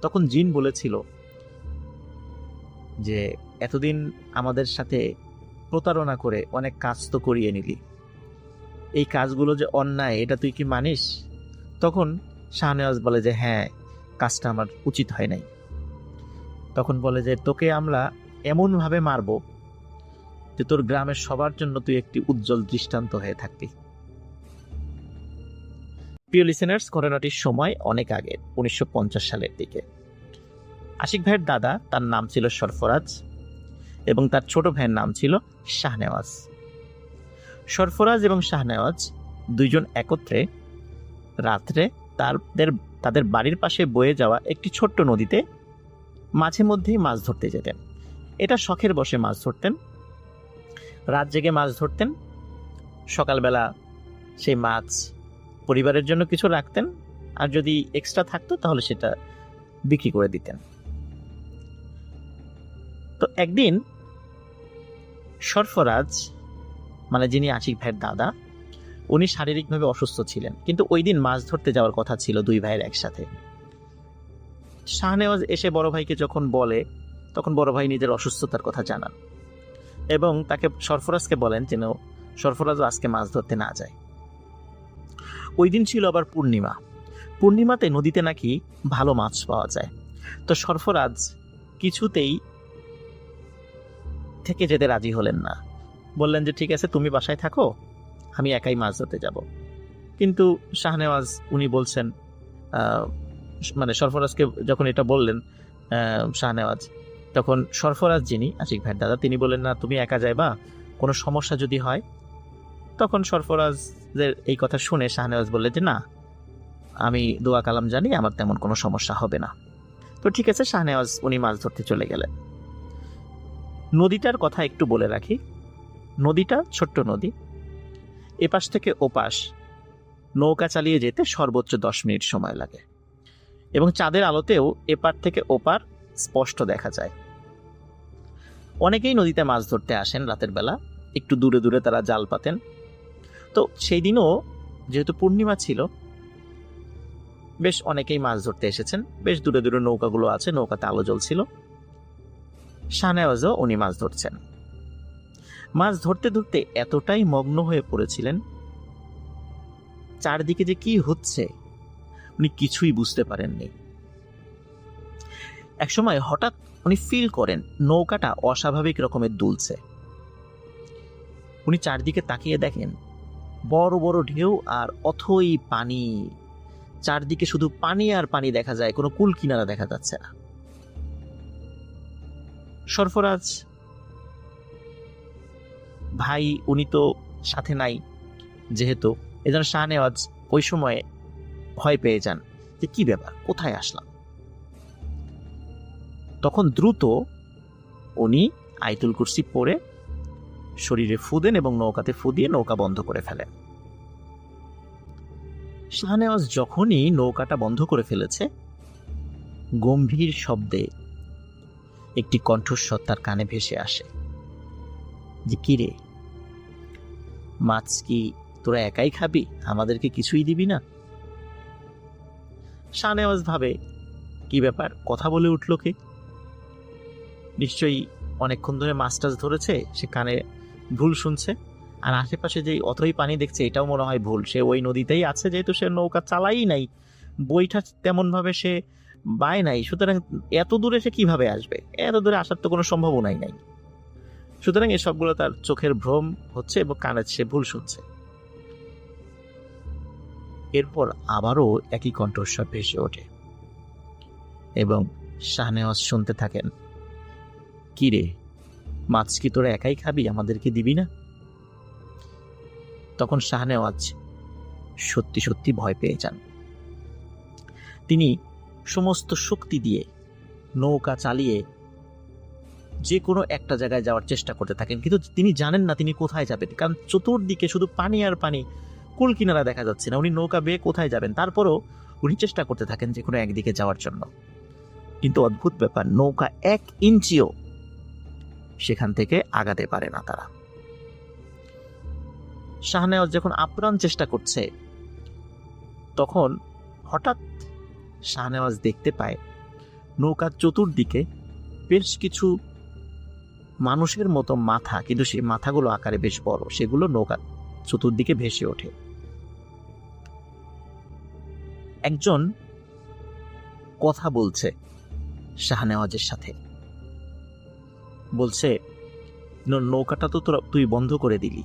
তখন জিন বলেছিল যে এতদিন আমাদের সাথে প্রতারণা করে অনেক কাজ তো করিয়ে নিলি, এই কাজগুলো যে অন্যায় এটা তুই কি মানিস? তখন শাহনেওয়াজ বলে যে হ্যাঁ, কাজটা আমার উচিত হয় নাই। তখন বলে যে তোকে আমরা এমনভাবে মারব যে তোর গ্রামের সবার জন্য তুই একটি উজ্জ্বল দৃষ্টান্ত হয়ে থাকবি। প্রিয় লিসেনার্স, ঘটনাটির সময় অনেক আগে, 1950 সালের দিকে। আশিক ভাইয়ের দাদা, তার নাম ছিল সরফরাজ, এবং তার ছোট ভাইয়ের নাম ছিল শাহনেওয়াজ। সরফরাজ এবং শাহনেওয়াজ দুইজন একত্রে রাত্রে তাদের বাড়ির পাশে বয়ে যাওয়া একটি ছোট্ট নদীতে মাঝে মধ্যেই মাছ ধরতে যেতেন। এটা শখের বশে মাছ ধরতেন, রাত জেগে মাছ ধরতেন। সকালবেলা সেই মাছ পরিবারের জন্য কিছু রাখতেন, আর যদি এক্সট্রা থাকতো তাহলে সেটা বিক্রি করে দিতেন। তো একদিন সরফরাজ, মানে যিনি আশিক ভাইয়ের দাদা, উনি শারীরিকভাবে অসুস্থ ছিলেন, কিন্তু ওই দিন মাছ ধরতে যাওয়ার কথা ছিল দুই ভাইয়ের একসাথে। শাহনেওয়াজ এসে বড় ভাইকে যখন বলে, তখন বড় ভাই নিজের অসুস্থতার কথা জানান এবং তাকে সরফরাজকে বলেন যেন সরফরাজও আজকে মাছ ধরতে না যায়। ওই দিন ছিল আবার পূর্ণিমা। পূর্ণিমাতে নদীতে নাকি ভালো মাছ পাওয়া যায়। তো সরফরাজ কিছুতেই থেকে যেতে রাজি হলেন না, বললেন যে ঠিক আছে, তুমি বাসায় থাকো, আমি একাই মাছ ধরতে যাব। কিন্তু শাহনেওয়াজ উনি বলছেন, মানে সরফরাজকে যখন এটা বললেন শাহনেওয়াজ, তখন সরফরাজ, যিনি আশিক ভাইয়ের দাদা, তিনি বললেন না, তুমি একা যাইবা, কোনো সমস্যা যদি হয়। তখন সরফরাজের এই কথা শুনে শাহনেওয়াজ বললেন যে না, আমি দোয়া কালাম জানি, আমার তেমন কোনো সমস্যা হবে না। তো ঠিক আছে, শাহনেওয়াজ উনি মাছ ধরতে চলে গেলেন। নদীটার কথা একটু বলে রাখি। নদীটা ছোট্ট নদী, এপাশ থেকে ওপাশ নৌকা চালিয়ে যেতে সর্বোচ্চ 10 মিনিট সময় লাগে, এবং চাঁদের আলোতেও এপার থেকে ওপার স্পষ্ট দেখা যায়। অনেকেই নদীতে মাছ ধরতে আসেন রাতের বেলা, একটু দূরে দূরে তারা জাল পাতেন। তো সেই দিনও যেহেতু পূর্ণিমা ছিল, বেশ অনেকেই মাছ ধরতে এসেছেন। বেশ দূরে দূরে নৌকাগুলো আছে, নৌকাতে আলো জ্বলছিল। শাহনেওয়াজও উনি মাছ ধরছেন। মাছ ধরতে ধরতে এতটাই মগ্ন হয়ে পড়েছিলেন, চারদিকে যে কি হচ্ছে উনি কিছুই বুঝতে পারেননি। একসময় হঠাৎ উনি ফিল করেন নৌকাটা অস্বাভাবিক রকমের দুলছে। উনি চারদিকে তাকিয়ে দেখেন বড় বড় ঢেউ আর অথই পানি। চারদিকে শুধু পানি আর পানি দেখা যায়, কোনো কুল কিনারা দেখা যাচ্ছে না। সরফরাজ ভাই উনি তো সাথে নাই যেহেতু, এজন্য শাহনেওয়াজ ওই সময়ে ভয় পেয়ে যান যে কি ব্যাপার, কোথায় আসলাম। তখন দ্রুত উনি আয়াতুল কুরসি পড়ে শরীরে ফু দেন এবং নৌকাতে ফু দিয়ে নৌকা বন্ধ করে ফেলেন। শাহনেওয়াজ যখনই নৌকাটা বন্ধ করে ফেলেছে, গম্ভীর শব্দে একটি কণ্ঠস্বর তার কানে ভেসে আসে যে কি রে, মাছ কি তোরা একাই খাবি, আমাদেরকে কিছুই দিবি না? শাহনেওয়াজ ভাবে কি ব্যাপার, কথা বলে উঠল কে? নিশ্চয়ই অনেকক্ষণ ধরে মাছ টাছ ধরেছে, সে কানে ভুল শুনছে। আর আশেপাশে যে অথই পানি দেখছে এটাও মনে হয় ভুল। সে ওই নদীতেই আছে, যেহেতু সে নৌকা চালাই নাই, বইটা তেমন ভাবে সে বায় নাই, সুতরাং এত দূরে সে কিভাবে আসবে? এত দূরে আসার তো কোনো সম্ভাবনাই নাই। সুতরাং এসবগুলো তার চোখের ভ্রম হচ্ছে এবং কানে সে ভুল শুনছে। এরপর আবারও একই কণ্ঠস্বর ভেসে ওঠে এবং শাহনেওয়াজ শুনতে থাকেন, কি রে, মাছ কি তোরা একাই খাবি, আমাদেরকে দিবি না? তখন শাহনেওয়াজ সত্যি সত্যি ভয় পেয়ে যান। তিনি সমস্ত শক্তি দিয়ে নৌকা চালিয়ে যে কোনো একটা জায়গায় যাওয়ার চেষ্টা করতে থাকেন, কিন্তু তিনি জানেন না তিনি কোথায় যাবেন, কারণ চতুর্দিকে শুধু পানি আর পানি, কুল কিনারা দেখা যাচ্ছে না। উনি নৌকা বেয়ে কোথায় যাবেন? তারপরও উনি চেষ্টা করতে থাকেন যে কোনো একদিকে যাওয়ার জন্য, কিন্তু অদ্ভুত ব্যাপার, নৌকা 1 ইঞ্চিও সেখান থেকে আগাতে পারে না তারা। শাহনেওয়াজ যখন আপ্রাণ চেষ্টা করছে, তখন হঠাৎ শাহনেওয়াজ দেখতে পায় নৌকার চতুর্দিকে বেশ কিছু মানুষের মতো মাথা, কিন্তু সেই মাথাগুলো আকারে বেশ বড়, সেগুলো নৌকার চতুর্দিকে ভেসে ওঠে। একজন কথা বলছে শাহনেওয়াজের সাথে, বলছে, নৌকাটা তো তুই বন্ধ করে দিলি,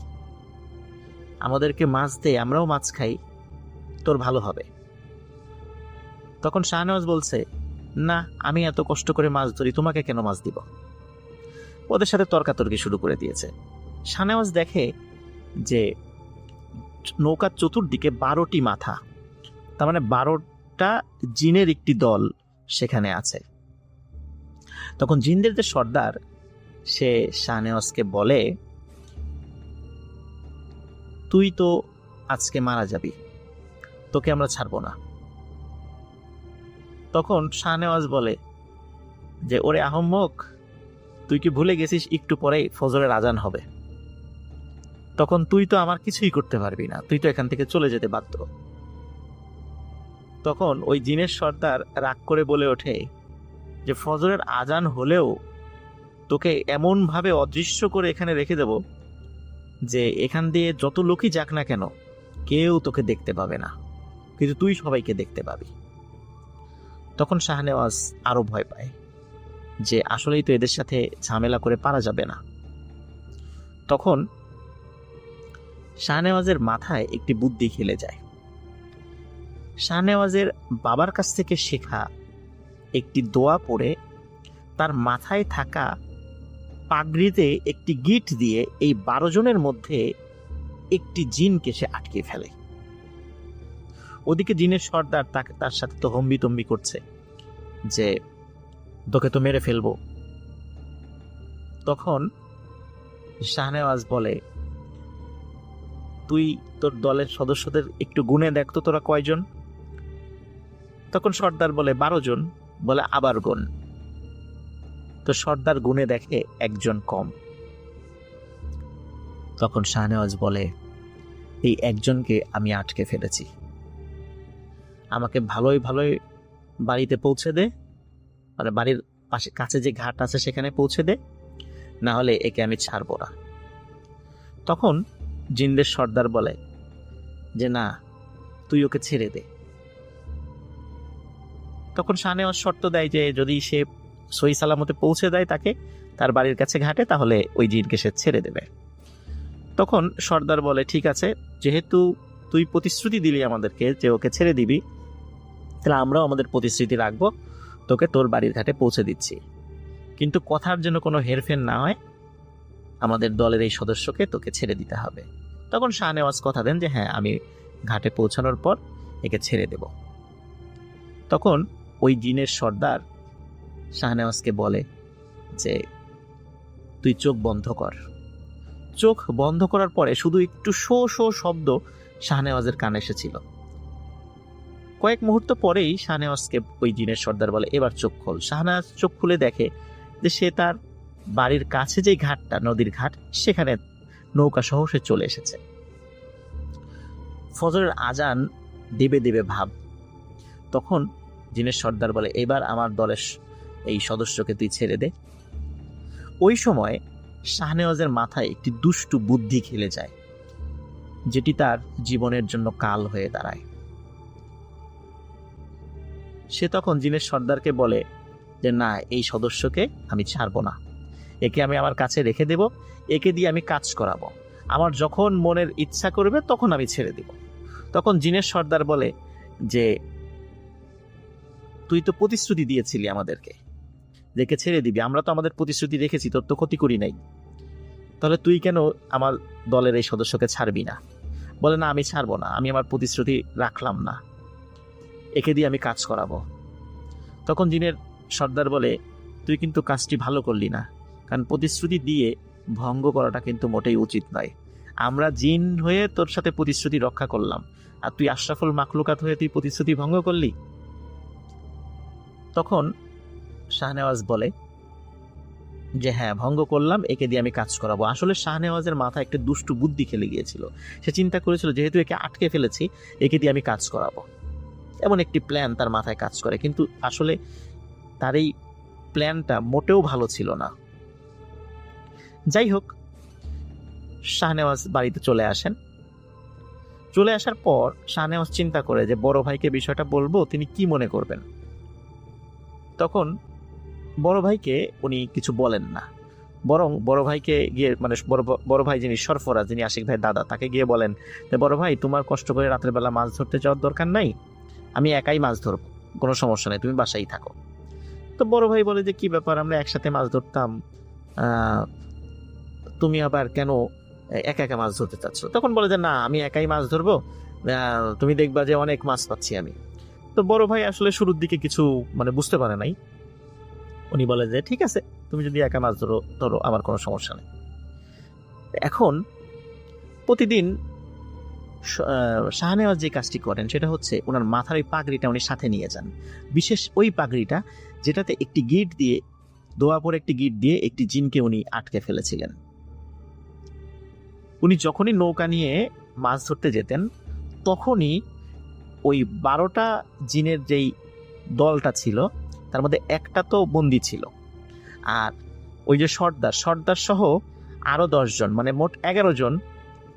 আমাদেরকে মাছ দে, আমরাও মাছ খাই, তোর ভালো হবে। তখন শাহনেওয়াজ বলছে, না, আমি এত কষ্ট করে মাছ ধরি, তোমাকে কেন মাছ দিব। ওদের সাথে তর্কাতর্কি শুরু করে দিয়েছে। শাহনেওয়াজ দেখে যে নৌকার চতুর্দিকে 12টি মাথা, তার মানে 12টা জিনের একটি দল সেখানে আছে। তখন জিনদের যে সর্দার, সে শাহনেওয়াজকে বলে, তুই তো আজকে মারা যাবি, তোকে আমরা ছাড়বো না। তখন শাহনেওয়াজ বলে যে, ওরে আহম্মক, তুই কি ভুলে গেছিস একটু পরেই ফজরের আজান হবে, তখন তুই তো আমার কিছুই করতে পারবি না, তুই তো এখান থেকে চলে যেতে বাধ্য। তখন ওই জিনের সর্দার রাগ করে বলে ওঠে যে, ফজরের আজান হলেও তোকে এমন ভাবে অদৃশ্য করে এখানে রেখে দেব যে এখান দিয়ে যত লোকই যাক না কেন কেউ তোকে দেখতে পাবে না, কিন্তু তুই সবাইকে দেখতে পাবি। তখন শাহনেওয়াজ আরো ভয় পায় যে আসলেই তো এদের সাথে ঝামেলা করে পারা যাবে না। তখন শাহনেওয়াজের মাথায় একটি বুদ্ধি খেলে যায়। শাহনেওয়াজের বাবার কাছ থেকে শেখা একটি দোয়া পড়ে তার মাথায় থাকা পাগড়িতে একটি গিট দিয়ে এই 12 জনের মধ্যে একটি জিনকে সে আটকে ফেলে। ওদিকে জিনের সর্দার তার সাথে তো হম্বিতম্বি করছে যে তোকে তো মেরে ফেলবো। তখন শাহনেওয়াজ বলে, তুই তোর দলের সদস্যদের একটু গুনে দেখ তো তোরা কয়জন। তখন সর্দার বলে 12 জন। বলে আবার গুন। তো সর্দার গুনে দেখে একজন কম। তখন শাহনেওয়াজ বলে, এই একজনকে আমি আটকে ফেলেছি, আমাকে ভালোই ভালোই বাড়িতে পৌঁছে দে, মানে বাড়ির পাশে কাছে যে ঘাট আছে সেখানে পৌঁছে দে, না হলে একে আমি ছাড়বো না। তখন জিনদের সর্দার বলে যে, না, তুই ওকে ছেড়ে দে। তখন শাহনেওয়াজ শর্ত দেয় যে যদি সে সহি সালামতে পৌঁছে দেয় তাকে তার বাড়ির কাছে ঘাটে, তাহলে ওই জিনকে সে ছেড়ে দেবে। তখন সর্দার বলে, ঠিক আছে, যেহেতু তুই প্রতিশ্রুতি দিলি আমাদেরকে যে ওকে ছেড়ে দিবি, তাহলে আমরাও আমাদের প্রতিশ্রুতি রাখবো, তোকে তোর বাড়ির ঘাটে পৌঁছে দিচ্ছি, কিন্তু কথার যেন কোনো হেরফের না হয়, আমাদের দলের এই সদস্যকে তোকে ছেড়ে দিতে হবে। তখন শাহনেওয়াজ কথা দেন যে হ্যাঁ, আমি ঘাটে পৌঁছানোর পর একে ছেড়ে দেব। তখন ওই জিনের সর্দার শাহনেওয়াজকে বলে যে, তুই চোখ বন্ধ কর। চোখ বন্ধ করার পরে শুধু একটু শো শো শব্দ শাহনেওয়াজের কানে এসেছিল। কয়েক মুহূর্ত পরেই শাহনেওয়াজকে ওই জিনের সর্দার বলে, এবার চোখ খোল। শাহনেওয়াজ চোখ খুলে দেখে যে সে তার বাড়ির কাছে যে ঘাটটা, নদীর ঘাট, সেখানে নৌকা সহ সে চলে এসেছে। ফজরের আজান দেবে দেবে ভাব। তখন জিনের সর্দার বলে, এবার আমার দলের এই সদস্যকে তুই ছেড়ে দে। ওই সময় শাহনেওয়াজের মাথায় একটি দুষ্টু বুদ্ধি খেলে যায়, যেটি তার জীবনের জন্য কাল হয়ে দাঁড়ায়। সে তখন জিনের সর্দারকে বলে যে, না, এই সদস্যকে আমি ছাড়বো না, একে আমি আমার কাছে রেখে দেব, একে দিয়ে আমি কাজ করাবো, আমার যখন মনের ইচ্ছা করবে তখন আমি ছেড়ে দেব। তখন জিনের সর্দার বলে যে, তুই তো প্রতিশ্রুতি দিয়েছিলি আমাদেরকে দেখে ছেড়ে দিবি, আমরা তো আমাদের প্রতিশ্রুতি রেখেছি, তোর তো ক্ষতি করি নাই, তাহলে তুই কেন আমার দলের এই সদস্যকে ছাড়বি না? বলে, না, আমি ছাড়বো না, আমি আমার প্রতিশ্রুতি রাখলাম না, একে দিয়ে আমি কাজ করাবো। তখন জিনের সর্দার বলে, তুই কিন্তু কাজটি ভালো করলি না, কারণ প্রতিশ্রুতি দিয়ে ভঙ্গ করাটা কিন্তু মোটেই উচিত নয়। আমরা জিন হয়ে তোর সাথে প্রতিশ্রুতি রক্ষা করলাম, আর তুই আশরাফুল মাখলুকাত হয়ে তুই প্রতিশ্রুতি ভঙ্গ করলি। তখন শাহনেওয়াজ বলে যে, হ্যাঁ, ভঙ্গ করলাম, একে দিয়ে আমি কাজ করাবো। আসলে শাহনেওয়াজের মাথায় একটা দুষ্টু বুদ্ধি খেলে গিয়েছিল। সে চিন্তা করেছিল, যেহেতু একে আটকে ফেলেছি, একে দিয়ে আমি কাজ করাবো, এমন একটি প্ল্যান তার মাথায় কাজ করে। কিন্তু আসলে তার এই প্ল্যানটা মোটেও ভালো ছিল না। যাই হোক, শাহনেওয়াজ বাড়িতে চলে আসেন। চলে আসার পর শাহনেওয়াজ চিন্তা করে যে বড় ভাইকে বিষয়টা বলবো, তিনি কি মনে করবেন। তখন বড় ভাইকে উনি কিছু বলেন না, বরং বড় ভাইকে গিয়ে, মানে বড় ভাই যিনি সরফরাজ, যিনি আশিক ভাইয়ের দাদা, তাকে গিয়ে বলেন যে বড় ভাই, তোমার কষ্ট করে রাতের বেলা মাছ ধরতে যাওয়ার দরকার নাই, আমি একাই মাছ ধরবো, কোনো সমস্যা নেই, তুমি বাসায় থাকো। তো বড় ভাই বলে যে কি ব্যাপার, আমরা একসাথে মাছ ধরতাম, তুমি আবার কেন একা একা মাছ ধরতে চাচ্ছ? তখন বলে যে না, আমি একাই মাছ ধরবো, তুমি দেখবা যে অনেক মাছ পাচ্ছি আমি। তো বড় ভাই আসলে শুরুর দিকে কিছু বুঝতে পারে নাই। উনি বলে যে ঠিক আছে, তুমি যদি একা মাছ ধরো আমার কোনো সমস্যা নেই। এখন প্রতিদিন শাহনেওয়াজ যে কাজটি করেন সেটা হচ্ছে ওনার মাথার ওই পাগড়িটা উনি সাথে নিয়ে যান, বিশেষ ওই পাগড়িটা যেটাতে একটি গিট দিয়ে, দোয়া পরে একটি গিট দিয়ে একটি জিনকে উনি আটকে ফেলেছিলেন। উনি যখনই নৌকা নিয়ে মাছ ধরতে যেতেন তখনই ওই 12টা জিনের যেই দলটা ছিল তার মধ্যে একটা তো বন্দী ছিল, আর ওই যে সর্দার সহ আরো 10 জন, মানে মোট 11 জন,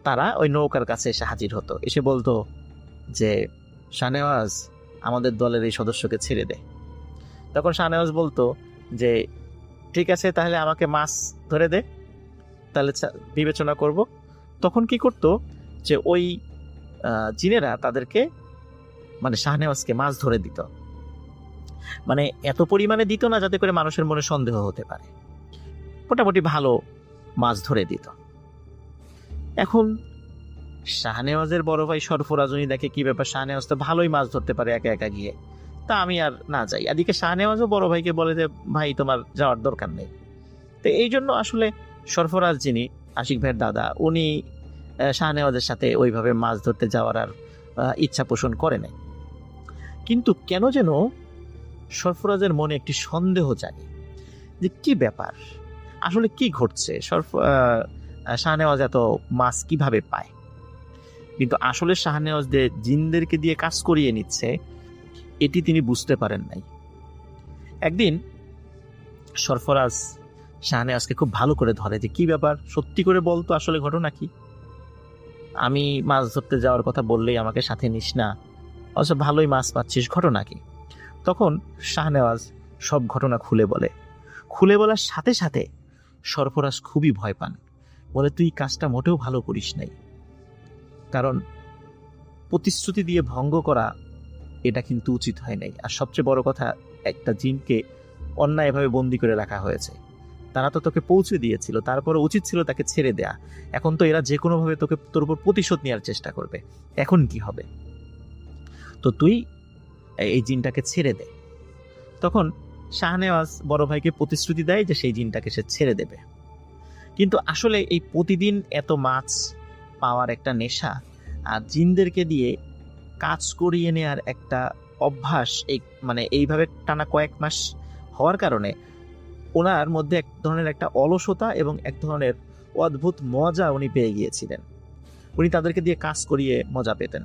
তারা ওই নৌকার কাছে এসে হাজির হতো। এসে বলতো যে শাহনেওয়াজ, আমাদের দলের এই সদস্যকে ছেড়ে দে। তখন শাহনেওয়াজ বলতো যে ঠিক আছে, তাহলে আমাকে মাছ ধরে দে, তাহলে বিবেচনা করব। তখন কি করতো যে ওই জিনেরা তাদেরকে, শাহনেওয়াজকে মাছ ধরে দিত, এত পরিমাণে দিত না যাতে করে মানুষের মনে সন্দেহ হতে পারে, মোটামুটি ভালো মাছ ধরে দিত। এখন শাহনেওয়াজের বড় ভাই সরফরাজ উনি দেখে কি ব্যাপার, শাহনেওয়াজ তো ভালোই মাছ ধরতে পারে একা একা গিয়ে, তা আমি আর না যাই। এদিকে শাহনেওয়াজও বড় ভাইকে বলে যে ভাই তোমার যাওয়ার দরকার নেই। তো এই জন্য আসলে সরফরাজ, যিনি আশিক ভাইয়ের দাদা, উনি শাহনেওয়াজের সাথে ওইভাবে মাছ ধরতে যাওয়ার আর ইচ্ছা পোষণ করে নাই। কিন্তু কেন যেন সরফরাজের মনে একটি সন্দেহ জাগে যে কি ব্যাপার, আসলে কি ঘটছে, শাহনেওয়াজ এত মাছ কিভাবে পায়। কিন্তু আসলে শাহনেওয়াজ যে জিনদেরকে দিয়ে কাজ করিয়ে নিচ্ছে এটি তিনি বুঝতে পারেন নাই। একদিন সরফরাজ শাহনেওয়াজকে খুব ভালো করে ধরে যে কি ব্যাপার, সত্যি করে বলতো আসলে ঘটনা কি, আমি মাছ ধরতে যাওয়ার কথা বললেই আমাকে সাথে নিস না, অবশ্য ভালোই মাছ পাচ্ছিস, ঘটনা কি? তখন শাহনেওয়াজ সব ঘটনা খুলে বলার সাথে সাথে সরফরাজ খুবই ভয় পান, বলে তুই কাজটা মোটেও ভালো করিস নাই, কারণ প্রতিশ্রুতি দিয়ে ভঙ্গ করা এটা কিন্তু উচিত হয় নাই। আর সবচেয়ে বড় কথা, একটা জিনকে অন্যায়ভাবে বন্দি করে রাখা হয়েছে, তারা তো তোকে পৌঁছে দিয়েছিল, তারপরে উচিত ছিল তাকে ছেড়ে দেয়া। এখন তো এরা যে কোনোভাবে তোর উপর প্রতিশোধ নেওয়ার চেষ্টা করবে, এখন কি হবে? তো তুই এই জিনটাকে ছেড়ে দে। তখন শাহনেওয়াজ বড় ভাইকে প্রতিশ্রুতি দেয় যে সেই জিনটাকে সে ছেড়ে দেবে। কিন্তু আসলে এই প্রতিদিন এত মাছ পাওয়ার একটা নেশা আর জিনদেরকে দিয়ে কাজ করিয়ে নেওয়ার একটা অভ্যাস, এইভাবে টানা কয়েক মাস হওয়ার কারণে ওনার মধ্যে এক ধরনের একটা অলসতা এবং এক ধরনের অদ্ভুত মজা উনি পেয়ে গিয়েছিলেন। উনি তাদেরকে দিয়ে কাজ করিয়ে মজা পেতেন।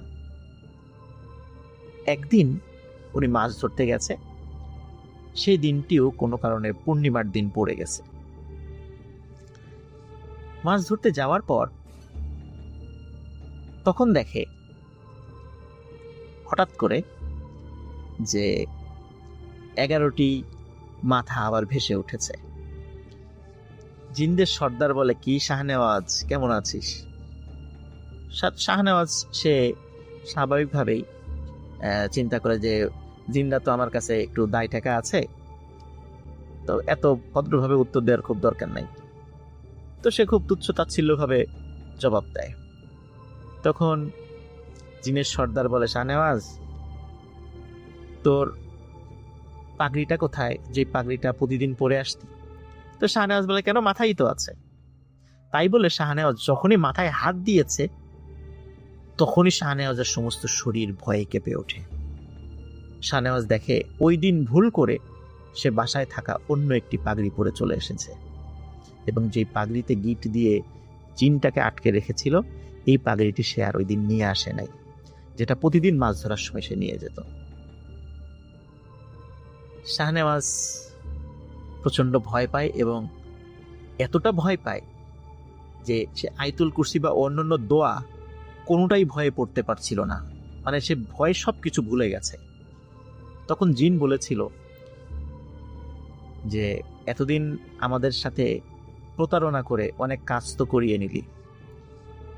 একদিন উনি মাছ ধরতে গেছে, সেই দিনটিও কোনো কারণে পূর্ণিমার দিন পড়ে গেছে। মাছ ধরতে যাওয়ার পর তখন দেখে হঠাৎ করে যে 11টি মাথা আবার ভেসে উঠেছে। জিনদের সর্দার বলে, কি শাহনেওয়াজ, কেমন আছিস? শাহনেওয়াজ সে স্বাভাবিকভাবেই চিন্তা করে যে জিনরা তো আমার কাছে একটু দায় টাকা আছে, তো এত ভদ্রভাবে উত্তর দেওয়ার খুব দরকার নাই। তো সে খুব তুচ্ছ তাচ্ছিল্যভাবে জবাব দেয়। তখন জিনের সর্দার বলে, শাহনেওয়াজ, তোর পাগড়িটা কোথায়, যে পাগড়িটা প্রতিদিন পরে আসতি? তো শাহনেওয়াজ বলে, কেন, মাথায় তো আছে। তাই বলে শাহনেওয়াজ যখনই মাথায় হাত দিয়েছে তখনই শাহনেওয়াজের সমস্ত শরীর ভয়ে কেঁপে ওঠে। শাহনেওয়াজ দেখে ওই দিন ভুল করে সে বাসায় থাকা অন্য একটি পাগড়ি পরে চলে এসেছে, এবং যেই পাগড়িতে গিট দিয়ে জিনটাকে আটকে রেখেছিল এই পাগড়িটি সে আর ওই দিন নিয়ে আসে নাই, যেটা প্রতিদিন মাছ ধরার সময় সে নিয়ে যেত। শাহনেওয়াজ প্রচণ্ড ভয় পায় এবং এতটা ভয় পায় যে সে আয়াতুল কুরসি বা অন্যান্য দোয়া কোনোটাই ভয়ে পড়তে পারছিল না, মানে সে ভয়ে সব কিছু ভুলে গেছে। তখন জিন বলেছিল যে এতদিন আমাদের সাথে প্রতারণা করে অনেক কাজ তো করিয়ে নিলি,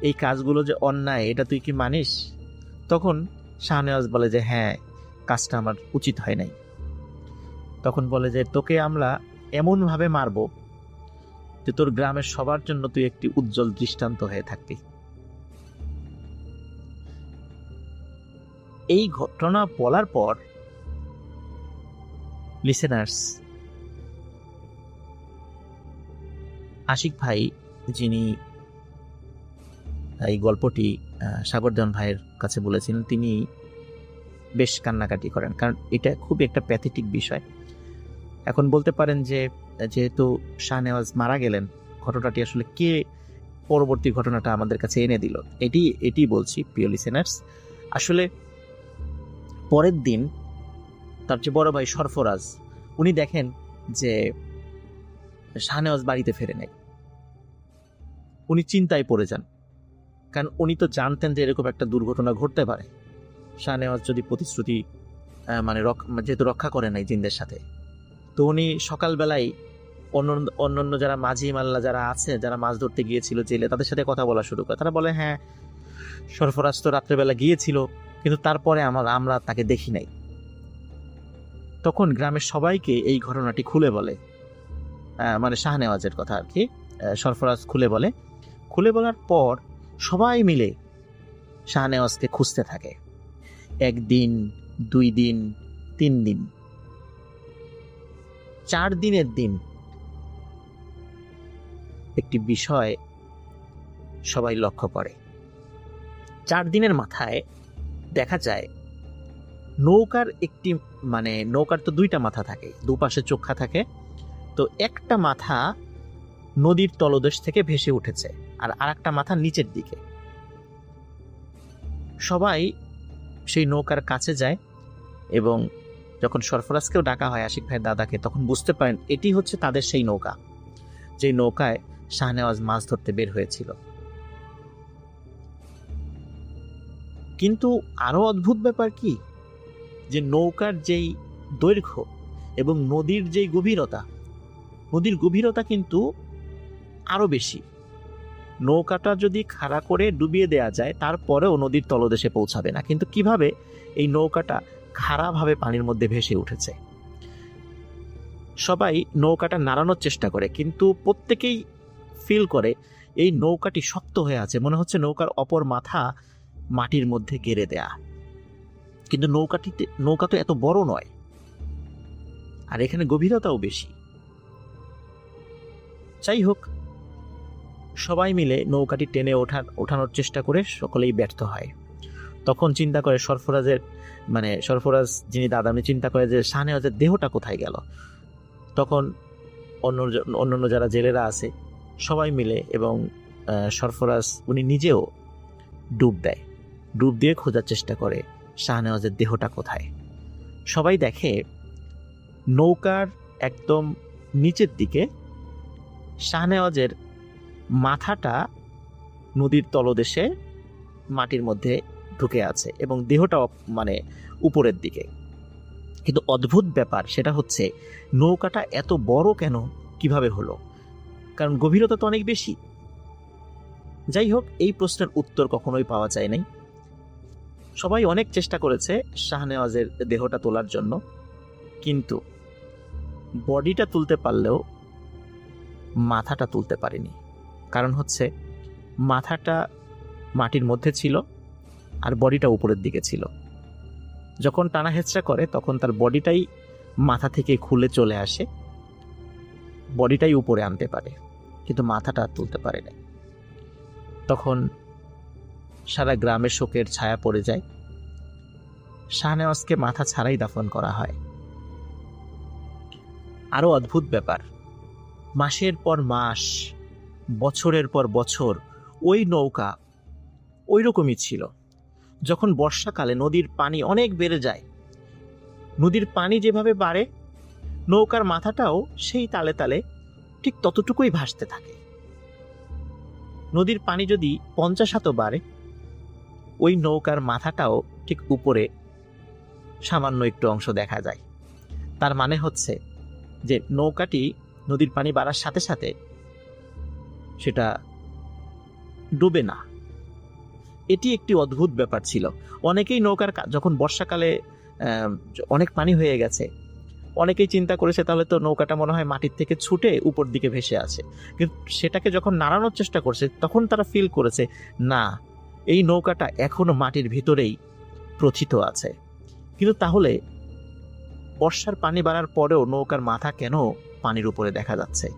এই কাজগুলো যে অন্যায় এটা তুই কি মানিস? তখন শাহনেওয়াজ বলে যে হ্যাঁ, কাজটা আমার উচিত হয় নাই। তখন বলে যে তোকে আমরা এমনভাবে মারব যে তোর গ্রামের সবার জন্য তুই একটি উজ্জ্বল দৃষ্টান্ত হয়ে থাকবি। এই ঘটনা বলার পর লিসেনার্স, আশিক ভাই যিনি এই গল্পটি সাগরদান ভাইয়ের কাছে বলেছিলেন, তিনি বেশ কান্নাকাটি করেন, কারণ এটা খুব একটা প্যাথেটিক বিষয়। এখন বলতে পারেন যে যেহেতু শাহনেওয়াজ মারা গেলেন, ঘটনাটি আসলে কে পরবর্তী ঘটনাটা আমাদের কাছে এনে দিল, এটি বলছি প্রিয় লিসেনার্স। আসলে পরের দিন তার যে বড় ভাই সরফরাজ, উনি দেখেন যে শাহনেওয়াজ বাড়িতে ফেরে নেই। উনি চিন্তায় পড়ে যান, কারণ উনি তো জানতেন যে এরকম একটা দুর্ঘটনা ঘটতে পারে। শাহনেওয়াজ যদি প্রতিশ্রুতি যেহেতু রক্ষা করে নাই জিনদের সাথে, তো উনি সকালবেলায় অন্য যারা মাঝি মাল্লা যারা আছে, যারা মাছ ধরতে গিয়েছিল জেলে, তাদের সাথে কথা বলা শুরু করে। তারা বলে হ্যাঁ, সরফরাজ তো রাত্রেবেলা গিয়েছিল, কিন্তু তারপরে আমরা তাকে দেখি নাই। তখন গ্রামের সবাইকে এই ঘটনাটি খুলে বলে, মানে শাহনেওয়াজের কথা আর কি, সরফরাজ খুলে বলার পর সবাই মিলে শাহনেওয়াজকে খুঁজতে থাকে। 1 দিন, 2 দিন, 3 দিন, 4 দিনের দিন একটি বিষয় সবাই লক্ষ্য করে। 4 দিনের মাথায় দেখা যায় নৌকার নৌকার তো 2টা মাথা থাকে, দুপাশে চোখা থাকে, তো একটা মাথা নদীর তলদেশ থেকে ভেসে উঠেছে আর আরেকটা মাথা নিচের দিকে। সবাই সেই নৌকার কাছে যায় এবং যখন সরফরাজকেও ডাকা হয়, আশিক ভাইয়ের দাদাকে, তখন বুঝতে পারেন এটি হচ্ছে তাদের সেই নৌকা, যে নৌকায় শাহনেওয়াজ মাছ ধরতে বের হয়েছিল। কিন্তু আরো অদ্ভুত ব্যাপার কি, যে নৌকার যেই দৈর্ঘ্য এবং নদীর যেই গভীরতা কিন্তু আরো বেশি। নৌকাটা যদি খাড়া করে ডুবিয়ে দেয়া যায়, তারপরেও নদীর তলদেশে পৌঁছাবে না। কিন্তু কিভাবে এই নৌকাটা খাড়াভাবে পানির মধ্যে ভেসে উঠেছে। সবাই নৌকাটা নাড়ানোর চেষ্টা করে, কিন্তু প্রত্যেকেই ফিল করে এই নৌকাটি শক্ত হয়ে আছে, মনে হচ্ছে নৌকার অপর মাথা মাটির মধ্যে গেড়ে দেয়া। কিন্তু নৌকা তো এত বড় নয়, আর এখানে গভীরতাও বেশি। যাই হোক, সবাই মিলে নৌকাটি টেনে ওঠানোর চেষ্টা করে সকলেই ব্যর্থ হয়। তখন চিন্তা করে সরফরাজ যিনি দাদা, উনি চিন্তা করে যে শাহনেওয়াজের দেহটা কোথায় গেল। তখন অন্য যারা জেলেরা আছে সবাই মিলে এবং সরফরাজ উনি নিজেও ডুব দিয়ে খোঁজার চেষ্টা করে শাহনেওয়াজের দেহটা কোথায়। সবাই দেখে নৌকার একদম নিচের দিকে শাহনেওয়াজের মাথাটা নদীর তলদেশে মাটির মধ্যে ঢুকে আছে এবং দেহটা উপরের দিকে। কিন্তু অদ্ভুত ব্যাপার সেটা হচ্ছে নৌকাটা এত বড় কেন, কিভাবে হলো? কারণ গভীরতা তো অনেক বেশি। যাই হোক, এই প্রশ্নের উত্তর কখনোই পাওয়া যায় নাই। সবাই অনেক চেষ্টা করেছে শাহনেওয়াজের দেহটা তোলার জন্য, কিন্তু বডিটা তুলতে পারলেও মাথাটা তুলতে পারেনি। কারণ হচ্ছে মাথাটা মাটির মধ্যে ছিল আর বডিটা উপরের দিকে ছিল। যখন টানা হেঁচড়া করে তখন তার বডিটাই মাথা থেকে খুলে চলে আসে, বডিটাই উপরে আনতে পারে, কিন্তু মাথাটা তুলতে পারে না। তখন সারা গ্রামে শোকের ছায়া পড়ে যায়। শাহনেওয়াজকে মাথা ছাড়াই দাফন করা হয়। আরো অদ্ভুত ব্যাপার, মাসের পর মাস, বছরের পর বছর ওই নৌকা ওই রকমই ছিল। যখন বর্ষাকালে নদীর পানি অনেক বেড়ে যায়, নদীর পানি যেভাবে বাড়ে নৌকার মাথাটাও সেই তালে তালে ঠিক ততটুকুই ভাসতে থাকে। নদীর পানি যদি 50 হাতও বাড়ে, ওই নৌকার মাথাটাও ঠিক উপরে সামান্য একটু অংশ দেখা যায়। তার মানে হচ্ছে যে নৌকাটি নদীর পানি বাড়ার সাথে সাথে সেটা ডুবে না। এটি একটি অদ্ভুত ব্যাপার ছিল। অনেকেই নৌকার যখন বর্ষাকালে অনেক পানি হয়ে গেছে, অনেকেই চিন্তা করেছে তাহলে তো নৌকাটা মনে হয় মাটির থেকে ছুটে উপর দিকে ভেসে আছে, কিন্তু সেটাকে যখন নাড়ানোর চেষ্টা করছে তখন তারা ফিল করেছে না, এই নৌকাটা এখনো মাটির ভিতরেই প্রথিত আছে। কিন্তু তাহলে বর্ষার পানি বাড়ার পরেও নৌকার মাথা কেন পানির উপরে দেখা যাচ্ছে?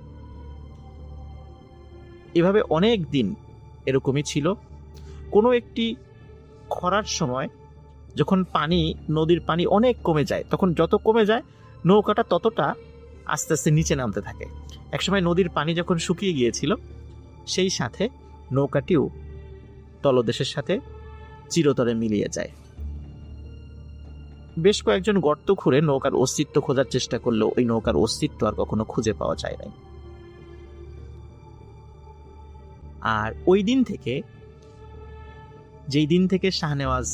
এভাবে অনেক দিন এরকমই ছিল। কোনো একটি খরার সময় যখন নদীর পানি অনেক কমে যায়, তখন যত কমে যায় নৌকাটা ততটা আস্তে আস্তে নিচে নামতে থাকে। একসময় নদীর পানি যখন শুকিয়ে গিয়েছিল, সেই সাথে নৌকাটিও তলদেশের সাথে চিরতরে মিলিয়ে যায়। বেশ কয়েকজন গর্ত খুঁড়ে নৌকার অস্তিত্ব খোঁজার চেষ্টা করলেও ওই নৌকার অস্তিত্ব আর কখনো খুঁজে পাওয়া যায় নাই। আর ওই দিন থেকে, যেই দিন থেকে শাহনেওয়াজ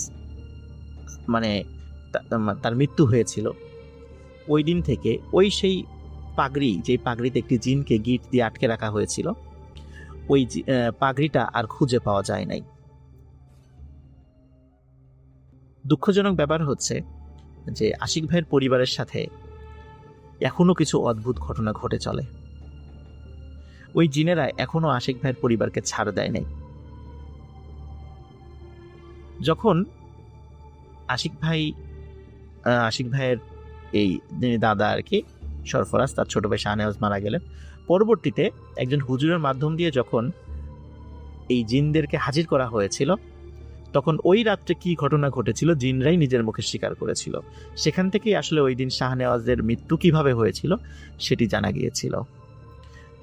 তার মৃত্যু হয়েছিল, ওই দিন থেকে সেই পাগড়ি, যে পাগড়িতে একটি জিনকে গিট দিয়ে আটকে রাখা হয়েছিল, ওই পাগড়িটা আর খুঁজে পাওয়া যায় নাই। দুঃখজনক ব্যাপার হচ্ছে যে আশিক ভাইয়ের পরিবারের সাথে এখনো কিছু অদ্ভুত ঘটনা ঘটে চলে। ওই জিনেরা এখনো আশিক ভাইয়ের পরিবারকে ছাড় দেয় নাই। যখন আশিক ভাইয়ের এই দাদা আর কি, সরফরাজ, তার ছোট ভাই শাহনেওয়াজ মারা গেলেন, পরবর্তীতে একজন হুজুরের মাধ্যম দিয়ে যখন এই জিনদেরকে হাজির করা হয়েছিল, তখন ওই রাত্রে কি ঘটনা ঘটেছিল জিনরাই নিজের মুখে স্বীকার করেছিল। সেখান থেকেই আসলে ওই দিন শাহনেওয়াজের মৃত্যু কিভাবে হয়েছিল সেটি জানা গিয়েছিল।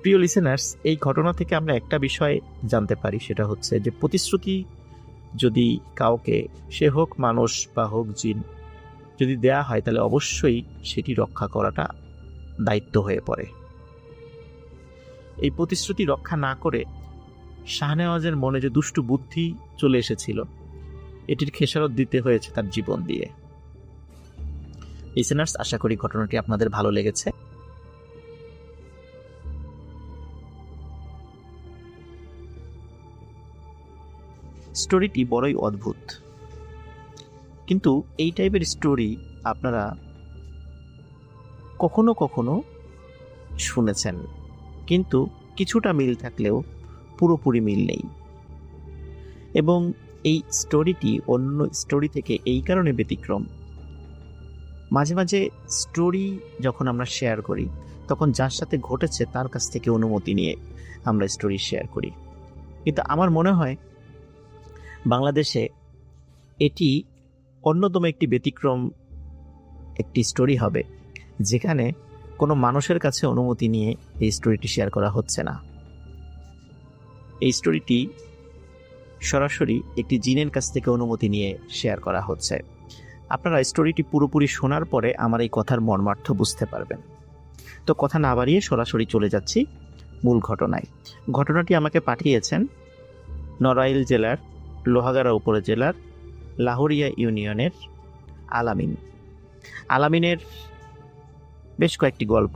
প্রিয় লিসেনার্স, এই ঘটনা থেকে আমরা একটা বিষয় জানতে পারি, সেটা হচ্ছে যে প্রতিশ্রুতি যদি কাউকে, সে হোক মানুষ বা হোক জিন, যদি দেয়া হয় তাহলে অবশ্যই সেটি রক্ষা করাটা দায়িত্ব হয়ে পড়ে। এই প্রতিশ্রুতি রক্ষা না করে শাহনেওয়াজের মনে যে দুষ্টু বুদ্ধি চলে এসেছিল, এটির খেসারত দিতে হয়েছে তার জীবন দিয়ে। লিসেনার্স, আশা করি ঘটনাটি আপনাদের ভালো লেগেছে। স্টোরিটি বড়ই অদ্ভুত, কিন্তু এই টাইপের স্টোরি আপনারা কখনো কখনো শুনেছেন, কিন্তু কিছুটা মিল থাকলেও পুরোপুরি মিল নেই। এবং এই স্টোরিটি অন্য স্টোরি থেকে এই কারণে ব্যতিক্রম, মাঝে মাঝে স্টোরি যখন আমরা শেয়ার করি তখন যার সাথে ঘটেছে তার কাছ থেকে অনুমতি নিয়ে আমরা স্টোরি শেয়ার করি। কিন্তু আমার মনে হয় বাংলাদেশে এটি অন্যতম একটি ব্যতিক্রম একটি স্টোরি হবে, যেখানে কোনো মানুষের কাছে অনুমতি নিয়ে এই স্টোরিটি শেয়ার করা হচ্ছে না। এই স্টোরিটি সরাসরি একটি জিনের কাছ থেকে অনুমতি নিয়ে শেয়ার করা হচ্ছে। আপনারা স্টোরিটি পুরোপুরি শোনার পরে আমার এই কথার মর্মার্থ বুঝতে পারবেন। তো কথা না বাড়িয়ে সরাসরি চলে যাচ্ছি মূল ঘটনায়। ঘটনাটি আমাকে পাঠিয়েছেন নড়াইল জেলার লোহাগাড়া উপজেলার লাহোরিয়া ইউনিয়নের আলামিনের বেশ কয়েকটি গল্প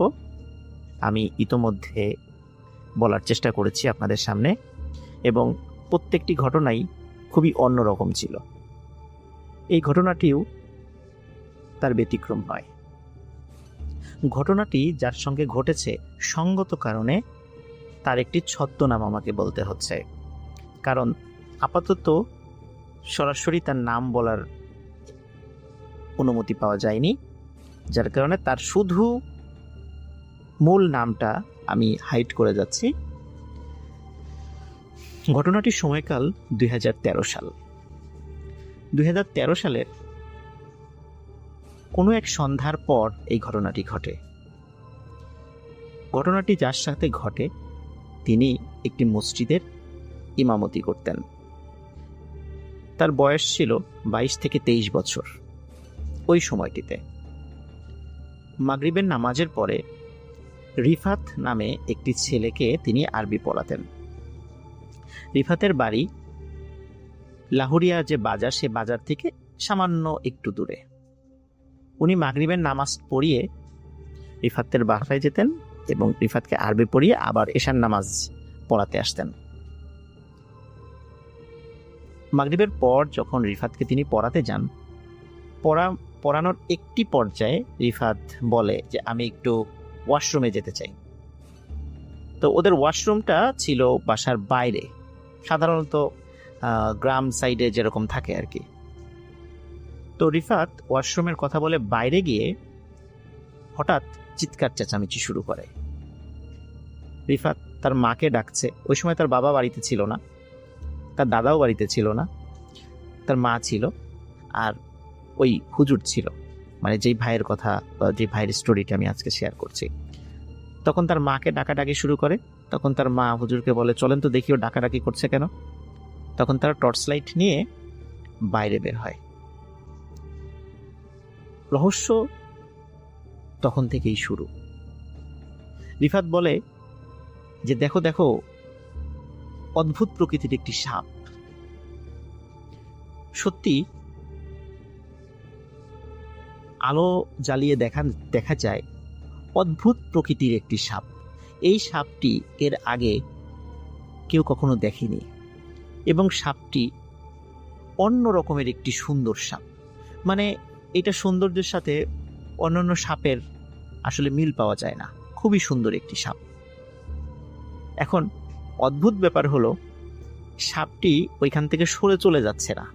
আমি ইতোমধ্যে বলার চেষ্টা করেছি আপনাদের সামনে, এবং প্রত্যেকটি ঘটনাই খুবই অন্যরকম ছিল। এই ঘটনাটিও তার ব্যতিক্রম নয়। ঘটনাটি যার সঙ্গে ঘটেছে সঙ্গত কারণে তার একটি ছদ্মনাম আমাকে বলতে হচ্ছে, কারণ আপাতত সরাসরি তার নাম বলার অনুমতি পাওয়া যায়নি, যার কারণে তার শুধু মূল নামটা আমি হাইড করে যাচ্ছি। ঘটনাটির সময়কাল 2013 সাল। 2013 সালের কোনো এক সন্ধ্যার পর এই ঘটনাটি ঘটে। ঘটনাটি যার সাথে ঘটে তিনি একটি মসজিদের ইমামতি করতেন। তার বয়স ছিল 22 থেকে 23 বছর ওই সময়টিতে। মাগরিবের নামাজের পরে রিফাত নামে একটি ছেলেকে তিনি আরবি পড়াতেন। রিফাতের বাড়ি লাহুরিয়া যে বাজার, সে বাজার থেকে সামান্য একটু দূরে। উনি মাগরিবের নামাজ পড়িয়ে রিফাতের বাসায় যেতেন এবং রিফাতকে আরবি পড়িয়ে আবার এশার নামাজ পড়াতে আসতেন। মাগরিবের পর যখন রিফাতকে তিনি পড়াতে যান, পড়ানোর একটি পর্যায়ে রিফাত বলে যে আমি একটু ওয়াশরুমে যেতে চাই। তো ওদের ওয়াশরুমটা ছিল বাসার বাইরে, সাধারণত গ্রাম সাইডে যেরকম থাকে আর কি। তো রিফাত ওয়াশরুমের কথা বলে বাইরে গিয়ে হঠাৎ চিৎকার চেঁচামেচি শুরু করে। রিফাত তার মাকে ডাকছে। ওই সময় তার বাবা বাড়িতে ছিল না, তার দাদাও বাড়িতে ছিল না, তার মা ছিল আর ওই হুজুর ছিল, মানে যেই ভাইয়ের কথা বা যে ভাইয়ের স্টোরিটা আমি আজকে শেয়ার করছি। তখন তার মাকে ডাকাডাকি শুরু করে। তখন তার মা হুজুরকে বলে, চলেন তো দেখি ও ডাকাডাকি করছে কেন। তখন তারা টর্চ লাইট নিয়ে বাইরে বের হয়। রহস্য তখন থেকেই শুরু। রিফাত বলে যে দেখো দেখো, অদ্ভুত প্রকৃতির একটি সাপ। সত্যি আলো জ্বালিয়ে দেখা যায় অদ্ভুত প্রকৃতির একটি সাপ। এই সাপটি এর আগে কেউ কখনো দেখেনি এবং সাপটি অন্য রকমের একটি সুন্দর সাপ। মানে এটা সৌন্দর্যের সাথে অন্যান্য সাপের আসলে মিল পাওয়া যায় না। খুবই সুন্দর একটি সাপ। এখন অদ্ভুত ব্যাপার হলো, সাপটি ওইখান থেকে সরে চলে যাচ্ছে না,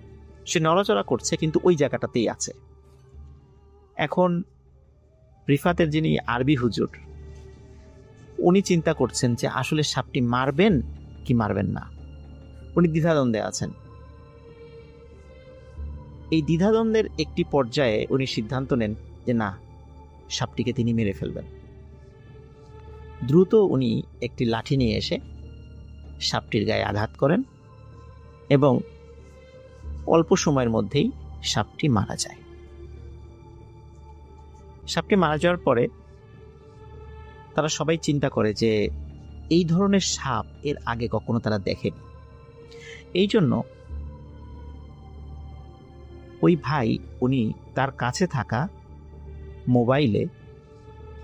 সে নড়াচড়া করছে কিন্তু ওই জায়গাটাতেই আছে। এখন রিফাতের যিনি আরবি হুজুর, উনি চিন্তা করছেন যে আসলে সাপটি মারবেন কি মারবেন না। উনি দ্বিধাদ্বন্দ্বে আছেন। এই দ্বিধাদ্বন্দ্বের একটি পর্যায়ে উনি সিদ্ধান্ত নেন যে না, সাপটিকে তিনি মেরে ফেলবেন। দ্রুত উনি একটি লাঠি নিয়ে এসে সাপটির গায়ে আঘাত করেন এবং অল্প সময়ের মধ্যেই সাপটি মারা যায়। সাপটি মারা যাওয়ার পরে তারা সবাই চিন্তা করে যে এই ধরনের সাপ এর আগে কখনো তারা দেখেনি। এই জন্য ওই ভাই উনি তার কাছে থাকা মোবাইলে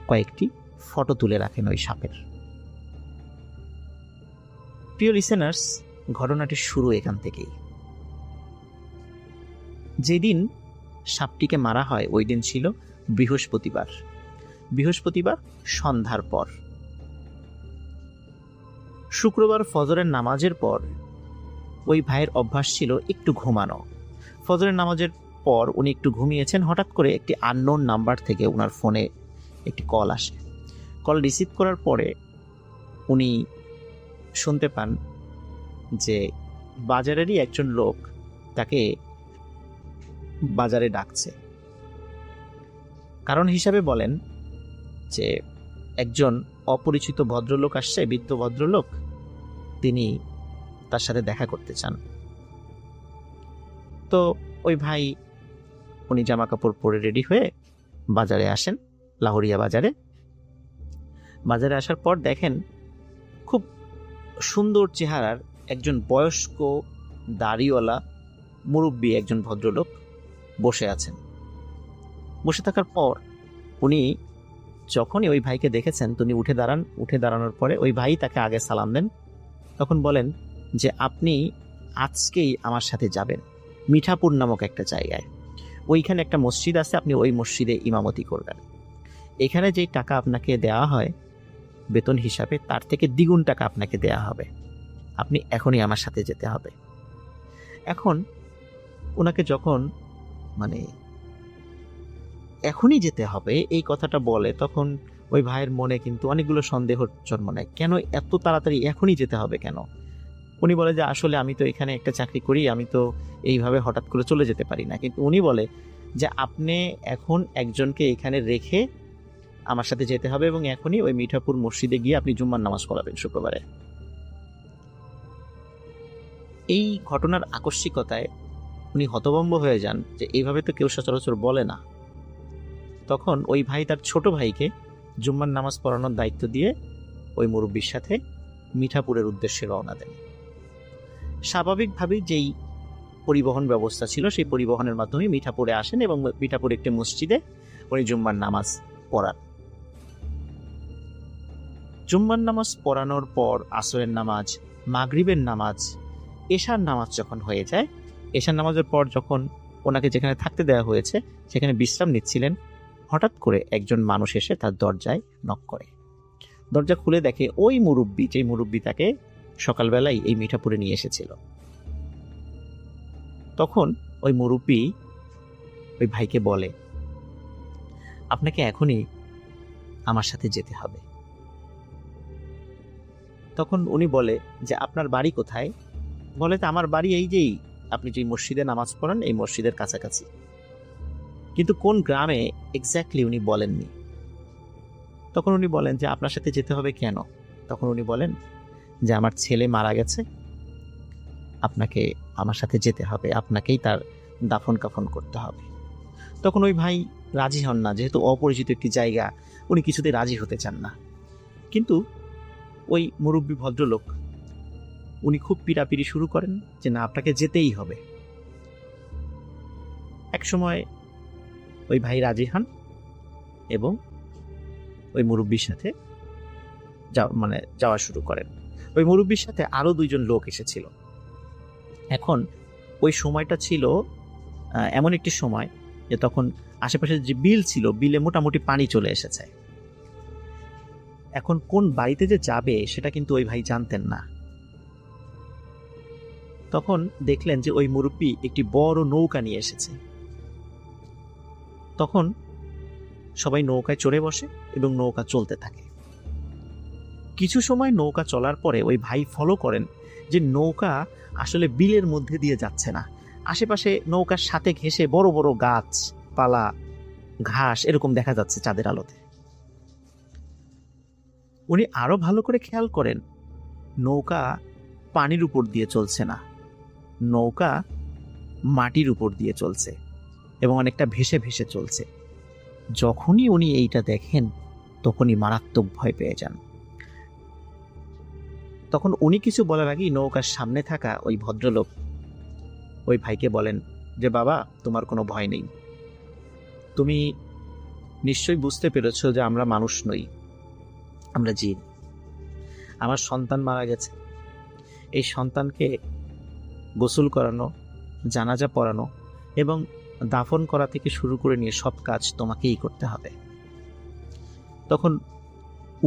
কয়েকটি ফটো তুলে রাখেন ওই সাপের। প্রিয় লিসেনার্স, ঘটনাটির শুরু এখান থেকেই। যেদিন সাপটিকে মারা হয় ওই দিন ছিল বৃহস্পতিবার সন্ধ্যার পর। শুক্রবার ফজরের নামাজের পর ওই ভাইয়ের অভ্যাস ছিল একটু ঘুমানো। ফজরের নামাজের পর উনি একটু ঘুমিয়েছেন, হঠাৎ করে একটি আননোন নাম্বার থেকে ওনার ফোনে একটি কল আসে। কল রিসিভ করার পরে উনি শুনতে পান যে বাজারেরই একজন লোক তাকে বাজারে ডাকছে। কারণ হিসাবে বলেন যে একজন অপরিচিত ভদ্রলোক আসছে, বৃদ্ধ ভদ্রলোক, তিনি তার সাথে দেখা করতে চান। তো ওই ভাই উনি জামা কাপড় পরে রেডি হয়ে বাজারে আসেন, লাহুরিয়া বাজারে। বাজারে আসার পর দেখেন খুব সুন্দর চেহারার একজন বয়স্ক দাড়িওয়ালা মুরব্বী একজন ভদ্রলোক বসে আছেন। বসে থাকার পর উনি যখনই ওই ভাইকে দেখেছেন তিনি উঠে দাঁড়ান। উঠে দাঁড়ানোর পরে ওই ভাই তাকে আগে সালাম দেন। তখন বলেন যে আপনি আজকেই আমার সাথে যাবেন মিঠাপুর নামক একটা জায়গায়। ওইখানে একটা মসজিদ আছে, আপনি ওই মসজিদে ইমামতি করবেন। এখানে যেই টাকা আপনাকে দেওয়া হয় বেতন হিসাবে, তার থেকে দ্বিগুণ টাকা আপনাকে দেওয়া হবে। আপনি এখনই আমার সাথে যেতে হবে। এখন ওনাকে যখন মানে এখনই যেতে হবে এই কথাটা বলে, তখন ওই ভাইয়ের মনে কিন্তু অনেকগুলো সন্দেহ জন্ম নেয়। কেন এত তাড়াতাড়ি এখনই যেতে হবে কেন? উনি বলে যে আসলে আমি তো এখানে একটা চাকরি করি, আমি তো এইভাবে হঠাৎ করে চলে যেতে পারি না। কিন্তু উনি বলে যে আপনি এখন একজনকে এখানে রেখে আমার সাথে যেতে হবে এবং এখনই ওই মিঠাপুর মসজিদে গিয়ে আপনি জুম্মার নামাজ পড়াবেন শুক্রবারে। এই ঘটনার আকস্মিকতায় উনি হতভম্ব হয়ে যান যে এইভাবে তো কেউ সচরাচর বলে না। তখন ওই ভাই তার ছোট ভাইকে জুম্মার নামাজ পড়ানোর দায়িত্ব দিয়ে ওই মুরব্বির সাথে মিঠাপুরের উদ্দেশ্যে রওনা দেন। স্বাভাবিকভাবেই যেই পরিবহন ব্যবস্থা ছিল সেই পরিবহনের মাধ্যমে মিঠাপুরে আসেন এবং মিঠাপুরে একটি মসজিদে উনি জুম্মার নামাজ পড়ান। জুম্মার নামাজ পড়ানোর পর আসরের নামাজ, মাগরিবের নামাজ, এশার নামাজ যখন হয়ে যায়, এশার নামাজের পর যখন ওনাকে যেখানে থাকতে দেওয়া হয়েছে সেখানে বিশ্রাম নিচ্ছিলেন, হঠাৎ করে একজন মানুষ এসে তার দরজায় নক করে। দরজা খুলে দেখে ওই মুরব্বি, যেই মুরব্বি তাকে সকালবেলায় এই মিঠাপুরে নিয়ে এসেছিল। তখন ওই মুরব্বি ওই ভাইকে বলে, আপনাকে এখনই আমার সাথে যেতে হবে। তখন উনি বলে যে আপনার বাড়ি কোথায়? বলে যে আমার বাড়ি এই যেই আপনি যে মসজিদে নামাজ পড়েন এই মসজিদের কাছাকাছি। কিন্তু কোন গ্রামে এক্স্যাক্টলি উনি বলেননি। তখন উনি বলেন যে আপনার সাথে যেতে হবে কেন? তখন উনি বলেন যে আমার ছেলে মারা গেছে, আপনাকে আমার সাথে যেতে হবে, আপনাকেই তার দাফন কাফন করতে হবে। তখন ওই ভাই রাজি হন না, যেহেতু অপরিচিত একটি জায়গা, উনি কিছুতেই রাজি হতে চান না। কিন্তু ওই মুরব্বী ভদ্রলোক উনি খুব পিড়াপিড়ি শুরু করেন যে না, আপনাকে যেতেই হবে। এক সময় ওই ভাই রাজি হন এবং ওই মুরব্বীর সাথে যাওয়া শুরু করেন। ওই মুরব্বীর সাথে আরো দুইজন লোক এসেছিল। এখন ওই সময়টা ছিল এমন একটি সময় যে তখন আশেপাশে যে বিল ছিল, বিলে মোটামুটি পানি চলে এসেছে। এখন কোন বাড়িতে যে যাবে সেটা কিন্তু ওই ভাই জানতেন না। তখন দেখলেন যে ওই মুরব্বী একটি বড় নৌকা নিয়ে এসেছে। তখন সবাই নৌকায় চড়ে বসে এবং নৌকা চলতে থাকে। কিছু সময় নৌকা চলার পরে ওই ভাই ফলো করেন যে নৌকা আসলে বিলের মধ্যে দিয়ে যাচ্ছে না, আশেপাশে নৌকার সাথে ঘেঁষে বড় বড় গাছ পালা, ঘাস এরকম দেখা যাচ্ছে চাঁদের আলোতে। উনি আরো ভালো করে খেয়াল করেন নৌকা পানির উপর দিয়ে চলছে না, নৌকা মাটির উপর দিয়ে চলছে এবং অনেকটা ভেসে ভেসে চলছে। যখনই উনি এইটা দেখেন তখনই মারাত্মক ভয় পেয়ে যান। তখন উনি কিছু বলার আগেই নৌকার সামনে থাকা ওই ভদ্রলোক ওই ভাইকে বলেন যে বাবা, তোমার কোনো ভয় নেই, তুমি নিশ্চয়ই বুঝতে পেরেছ যে আমরা মানুষ নই, আমরা জিন। আমার সন্তান মারা গেছে, এই সন্তানকে গোসল করানো, জানাজা পড়ানো এবং দাফন করা থেকে শুরু করে নিয়ে সব কাজ তোমাকেই করতে হবে। তখন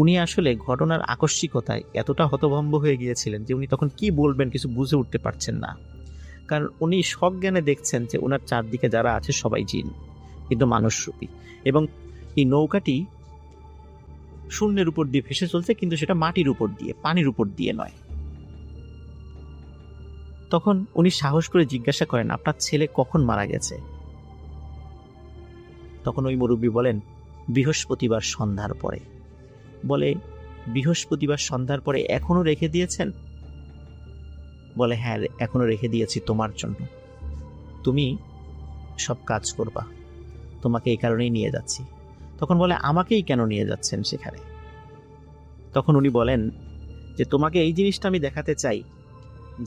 উনি আসলে ঘটনার আকস্মিকতায় এতটা হতভম্ব হয়ে গিয়েছিলেন যে উনি তখন কি বলবেন কিছু বুঝে উঠতে পারছেন না। কারণ উনি সজ্ঞানে দেখছেন যে ওনার চারদিকে যারা আছে সবাই জিন, কিন্তু মানুষরূপী, এবং এই নৌকাটি শূন্যের উপর দিয়ে ভেসে চলছে, কিন্তু সেটা মাটির উপর দিয়ে, পানির উপর দিয়ে নয়। তখন উনি সাহস করে জিজ্ঞাসা করেন, আপনার ছেলে কখন মারা গেছে? তখন ওই মুরব্বী বলেন, বৃহস্পতিবার সন্ধ্যার পরে। বলে, বৃহস্পতিবার সন্ধ্যার পরে এখনো রেখে দিয়েছেন? বলে, হ্যাঁ এখনো রেখে দিয়েছি তোমার জন্য, তুমি সব কাজ করবা, তোমাকে এই কারণেই নিয়ে যাচ্ছি। তখন বলে, আমাকেই কেন নিয়ে যাচ্ছেন সেখানে? তখন উনি বলেন যে তোমাকে এই জিনিসটা আমি দেখাতে চাই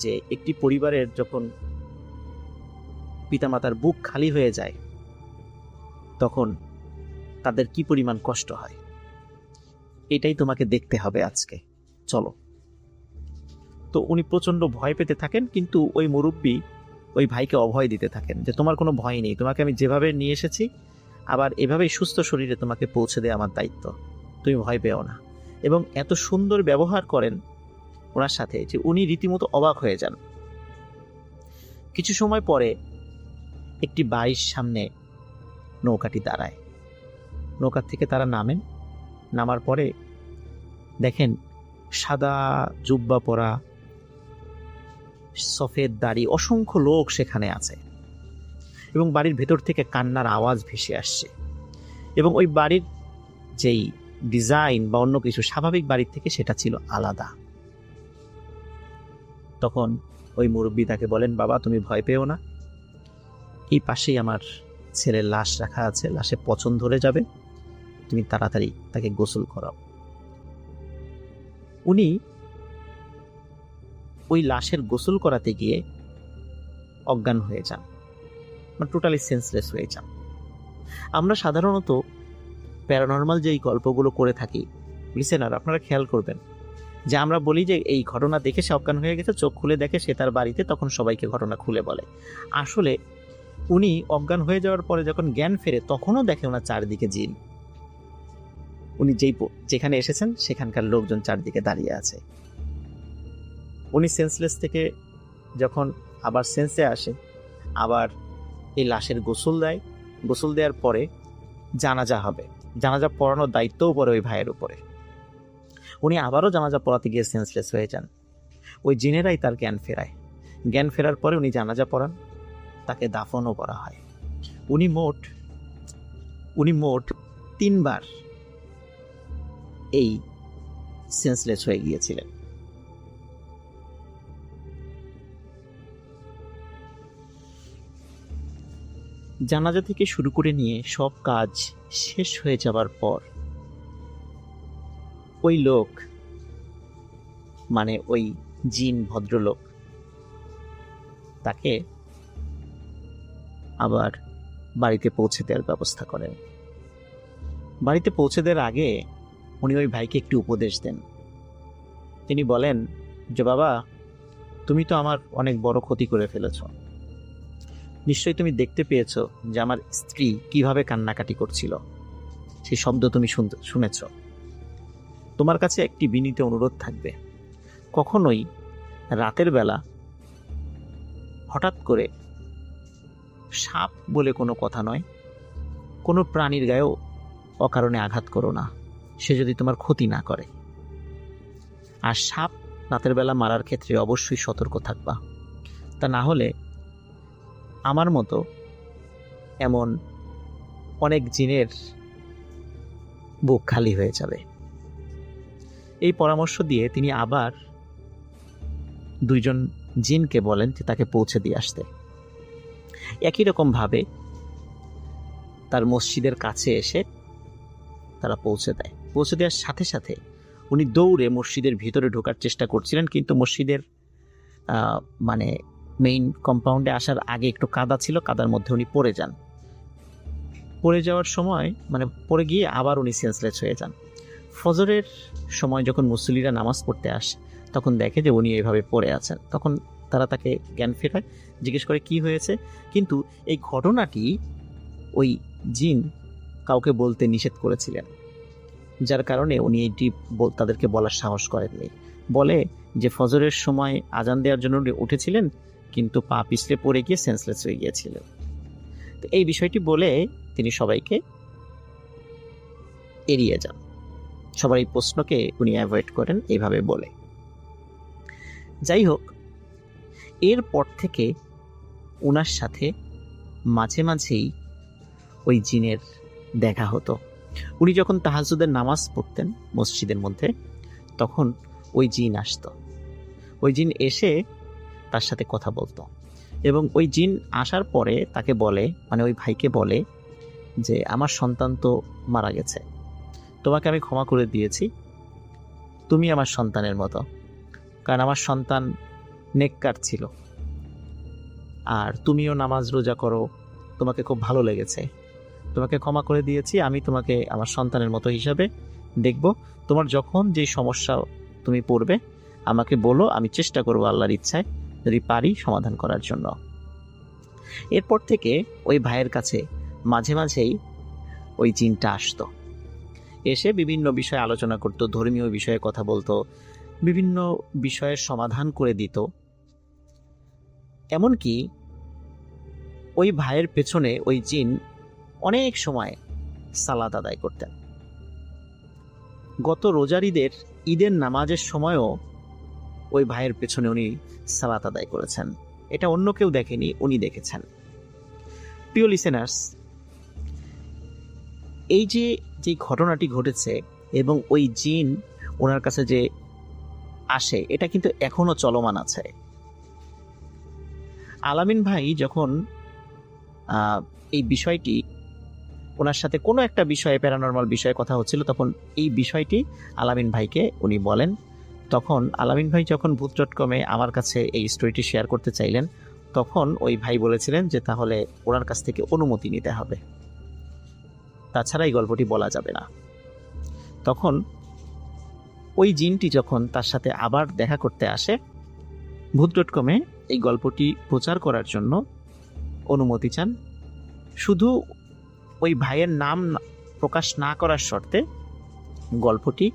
যে একটি পরিবারের যখন পিতামাতার বুক খালি হয়ে যায় তখন তাদের কি পরিমাণ কষ্ট হয়, এটাই তোমাকে দেখতে হবে আজকে, চলো। তো উনি প্রচন্ড ভয় পেতে থাকেন, কিন্তু ওই মুরব্বী ওই ভাইকে অভয় দিতে থাকেন যে তোমার কোনো ভয় নেই, তোমাকে আমি যেভাবে নিয়ে এসেছি আবার এভাবেই সুস্থ শরীরে তোমাকে পৌঁছে দেওয়া আমার দায়িত্ব, তুমি ভয় পেও না। এবং এত সুন্দর ব্যবহার করেন ওনার সাথে যে উনি রীতিমতো অবাক হয়ে যান। কিছু সময় পরে একটি বাড়ির সামনে নৌকাটি দাঁড়ায়। নৌকার থেকে তারা নামেন। নামার পরে দেখেন সাদা জুব্বা পরা, সফেদ দাড়ি অসংখ্য লোক সেখানে আছে এবং বাড়ির ভেতর থেকে কান্নার আওয়াজ ভেসে আসছে। এবং ওই বাড়ির যেই ডিজাইন বা অন্য কিছু স্বাভাবিক বাড়ির থেকে সেটা ছিল আলাদা। তখন ওই মুরব্বী তাকে বলেন, বাবা তুমি ভয় পেও না, এই পাশেই আমার ছেলের লাশ রাখা আছে, লাশে পচন ধরে যাবে, তুমি তাড়াতাড়ি তাকে গোসল করাও। উনি ওই লাশের গোসল করাতে গিয়ে অজ্ঞান হয়ে যান, মানে টোটালি সেন্সলেস হয়ে যান। আমরা সাধারণত প্যারানর্মাল যেই গল্পগুলো করে থাকি, লিসেনার আপনারা খেয়াল করবেন যে আমরা বলি যে এই ঘটনা দেখে সে অজ্ঞান হয়ে গেছে, চোখ খুলে দেখে সে তার বাড়িতে, তখন সবাইকে ঘটনা খুলে বলে। আসলে উনি অজ্ঞান হয়ে যাওয়ার পরে যখন জ্ঞান ফেরে তখনও দেখে ওনার চারদিকে জিন। উনি যেখানে এসেছেন সেখানকার লোকজন চারদিকে দাঁড়িয়ে আছে। উনি সেন্সলেস থেকে যখন আবার সেন্সে আসে, আবার এই লাশের গোসল দেয়, গোসল দেওয়ার পরে জানাজা হবে, জানাজা পড়ানোর দায়িত্বও পড়ে ওই ভাইয়ের উপরে। উনি আবারও জানাজা পড়াতে গিয়ে সেন্সলেস হয়ে যান, ওই জিনেরাই তার জ্ঞান ফেরায়। জ্ঞান ফেরার পরে উনি জানাজা পড়ান, তাকে দাফনও করা হয়। উনি মোট 3 বার এই সেন্সলেস হয়ে গিয়েছিলেন। জানাজা থেকে শুরু করে নিয়ে সব কাজ শেষ হয়ে যাবার পর ওই লোক, মানে ওই জিন ভদ্রলোক, তাকে আবার বাড়িতে পৌঁছে দেওয়ার ব্যবস্থা করেন। বাড়িতে পৌঁছে দেওয়ার আগে উনি ওই ভাইকে একটি উপদেশ দেন। তিনি বলেন যে, বাবা, তুমি তো আমার অনেক বড় ক্ষতি করে ফেলেছ। নিশ্চয়ই তুমি দেখতে পেয়েছ যে আমার স্ত্রী কিভাবে কান্নাকাটি করছিল, সেই শব্দ তুমি শুনেছ। তোমার কাছে একটি বিনীত অনুরোধ থাকবে, কখনোই রাতের বেলা হঠাৎ করে সাপ বলে কোনো কথা নয়, কোনো প্রাণীর গায়েও অকারণে আঘাত করো না, সে যদি তোমার ক্ষতি না করে। আর সাপ রাতের বেলা মারার ক্ষেত্রে অবশ্যই সতর্ক থাকবা, তা না হলে আমার মতো এমন অনেক জিনের বুক খালি হয়ে যাবে। এই পরামর্শ দিয়ে তিনি আবার 2 জন জিনকে বলেন যে তাকে পৌঁছে দিয়ে আসতে। একই রকম ভাবে তার মসজিদের কাছে এসে তারা পৌঁছে দেয়। পৌঁছে দেওয়ার সাথে সাথে উনি দৌড়ে মসজিদের ভিতরে ঢোকার চেষ্টা করছিলেন, কিন্তু মসজিদের মানে মেইন কম্পাউন্ডে আসার আগে একটু কাদা ছিল, কাদার মধ্যে উনি পড়ে যান। পড়ে যাওয়ার সময়, মানে পড়ে গিয়ে আবার উনি সেন্সলেস হয়ে যান। ফজরের সময় যখন মুসল্লিরা নামাজ পড়তে আসে তখন দেখে যে উনি এইভাবে পড়ে আছেন। তখন তারা তাকে জ্ঞান ফেরায়, জিজ্ঞেস করে কি হয়েছে। কিন্তু এই ঘটনাটি ওই জিন কাউকে বলতে নিষেধ করেছিলেন, যার কারণে উনি এটি তাদেরকে বলার সাহস করেননি। বলে যে ফজরের সময় আজান দেওয়ার জন্য উঠেছিলেন, কিন্তু পা পিছলে পড়ে গিয়ে সেন্সলেস হয়ে গিয়েছিলেন। তো এই বিষয়টি বলে তিনি সবাইকে এড়িয়ে যান, সবার এই প্রশ্নকে উনি অ্যাভয়েড করেন এইভাবে বলে। যাই হোক, এরপর থেকে ওনার সাথে মাঝে মাঝেই ওই জিনের দেখা হতো। উনি যখন তাহাজ্জুদের নামাজ পড়তেন মসজিদের মধ্যে, তখন ওই জিন আসতো। ওই জিন এসে তার সাথে কথা বলতো, এবং ওই জিন আসার পরে তাকে বলে, মানে ওই ভাইকে বলে যে আমার সন্তান তো মারা গেছে, তোমাকে আমি ক্ষমা করে দিয়েছি, তুমি আমার সন্তানের মতো, কারণ আমার সন্তান নেককার ছিল, আর তুমিও নামাজ রোজা করো, তোমাকে খুব ভালো লেগেছে, তোমাকে ক্ষমা করে দিয়েছি, আমি তোমাকে আমার সন্তানের মতো হিসাবে দেখব। তোমার যখন যে সমস্যা তুমি পড়বে আমাকে বলো, আমি চেষ্টা করবো আল্লাহর ইচ্ছায় যদি পারি সমাধান করার জন্য। এরপর থেকে ওই ভাইয়ের কাছে মাঝে মাঝেই ওই জিনটা আসতো, এসে বিভিন্ন বিষয়ে আলোচনা করত, ধর্মীয় বিষয়ে কথা বলতো, বিভিন্ন বিষয়ের সমাধান করে দিত। এমনকি ওই ভাইয়ের পেছনে ওই জিন অনেক সময় সালাত আদায় করতেন। গত রোজার ঈদের নামাজের সময়ও ওই ভাইয়ের পেছনে উনি সালাত আদায় করেছেন। এটা অন্য কেউ দেখেনি, উনি দেখেছেন। প্রিয় লিসেনার্স, এই যে ঘটনাটি ঘটেছে এবং ওই জিন ওনার কাছে যে আসে, এটা কিন্তু এখনো চলমান আছে। আলামিন ভাই যখন এই বিষয়টি ওনার সাথে কোনো একটা বিষয়ে, প্যারানর্মাল বিষয়ে কথা হচ্ছিল, তখন এই বিষয়টি আলামিন ভাইকে উনি বলেন। তখন আলামিন ভাই যখন ভূত.কমে আমার কাছে এই স্টোরিটি শেয়ার করতে চাইলেন, তখন ওই ভাই বলেছিলেন যে তাহলে ওনার কাছ থেকে অনুমতি নিতে হবে, তাছাড়া এই গল্পটি বলা যাবে না। তখন ওই জিনটি যখন তার সাথে আবার দেখা করতে আসে, ভূত.কমে এই গল্পটি প্রচার করার জন্য অনুমতি চান, শুধু ওই ভাইয়ের নাম প্রকাশ না করার শর্তে গল্পটি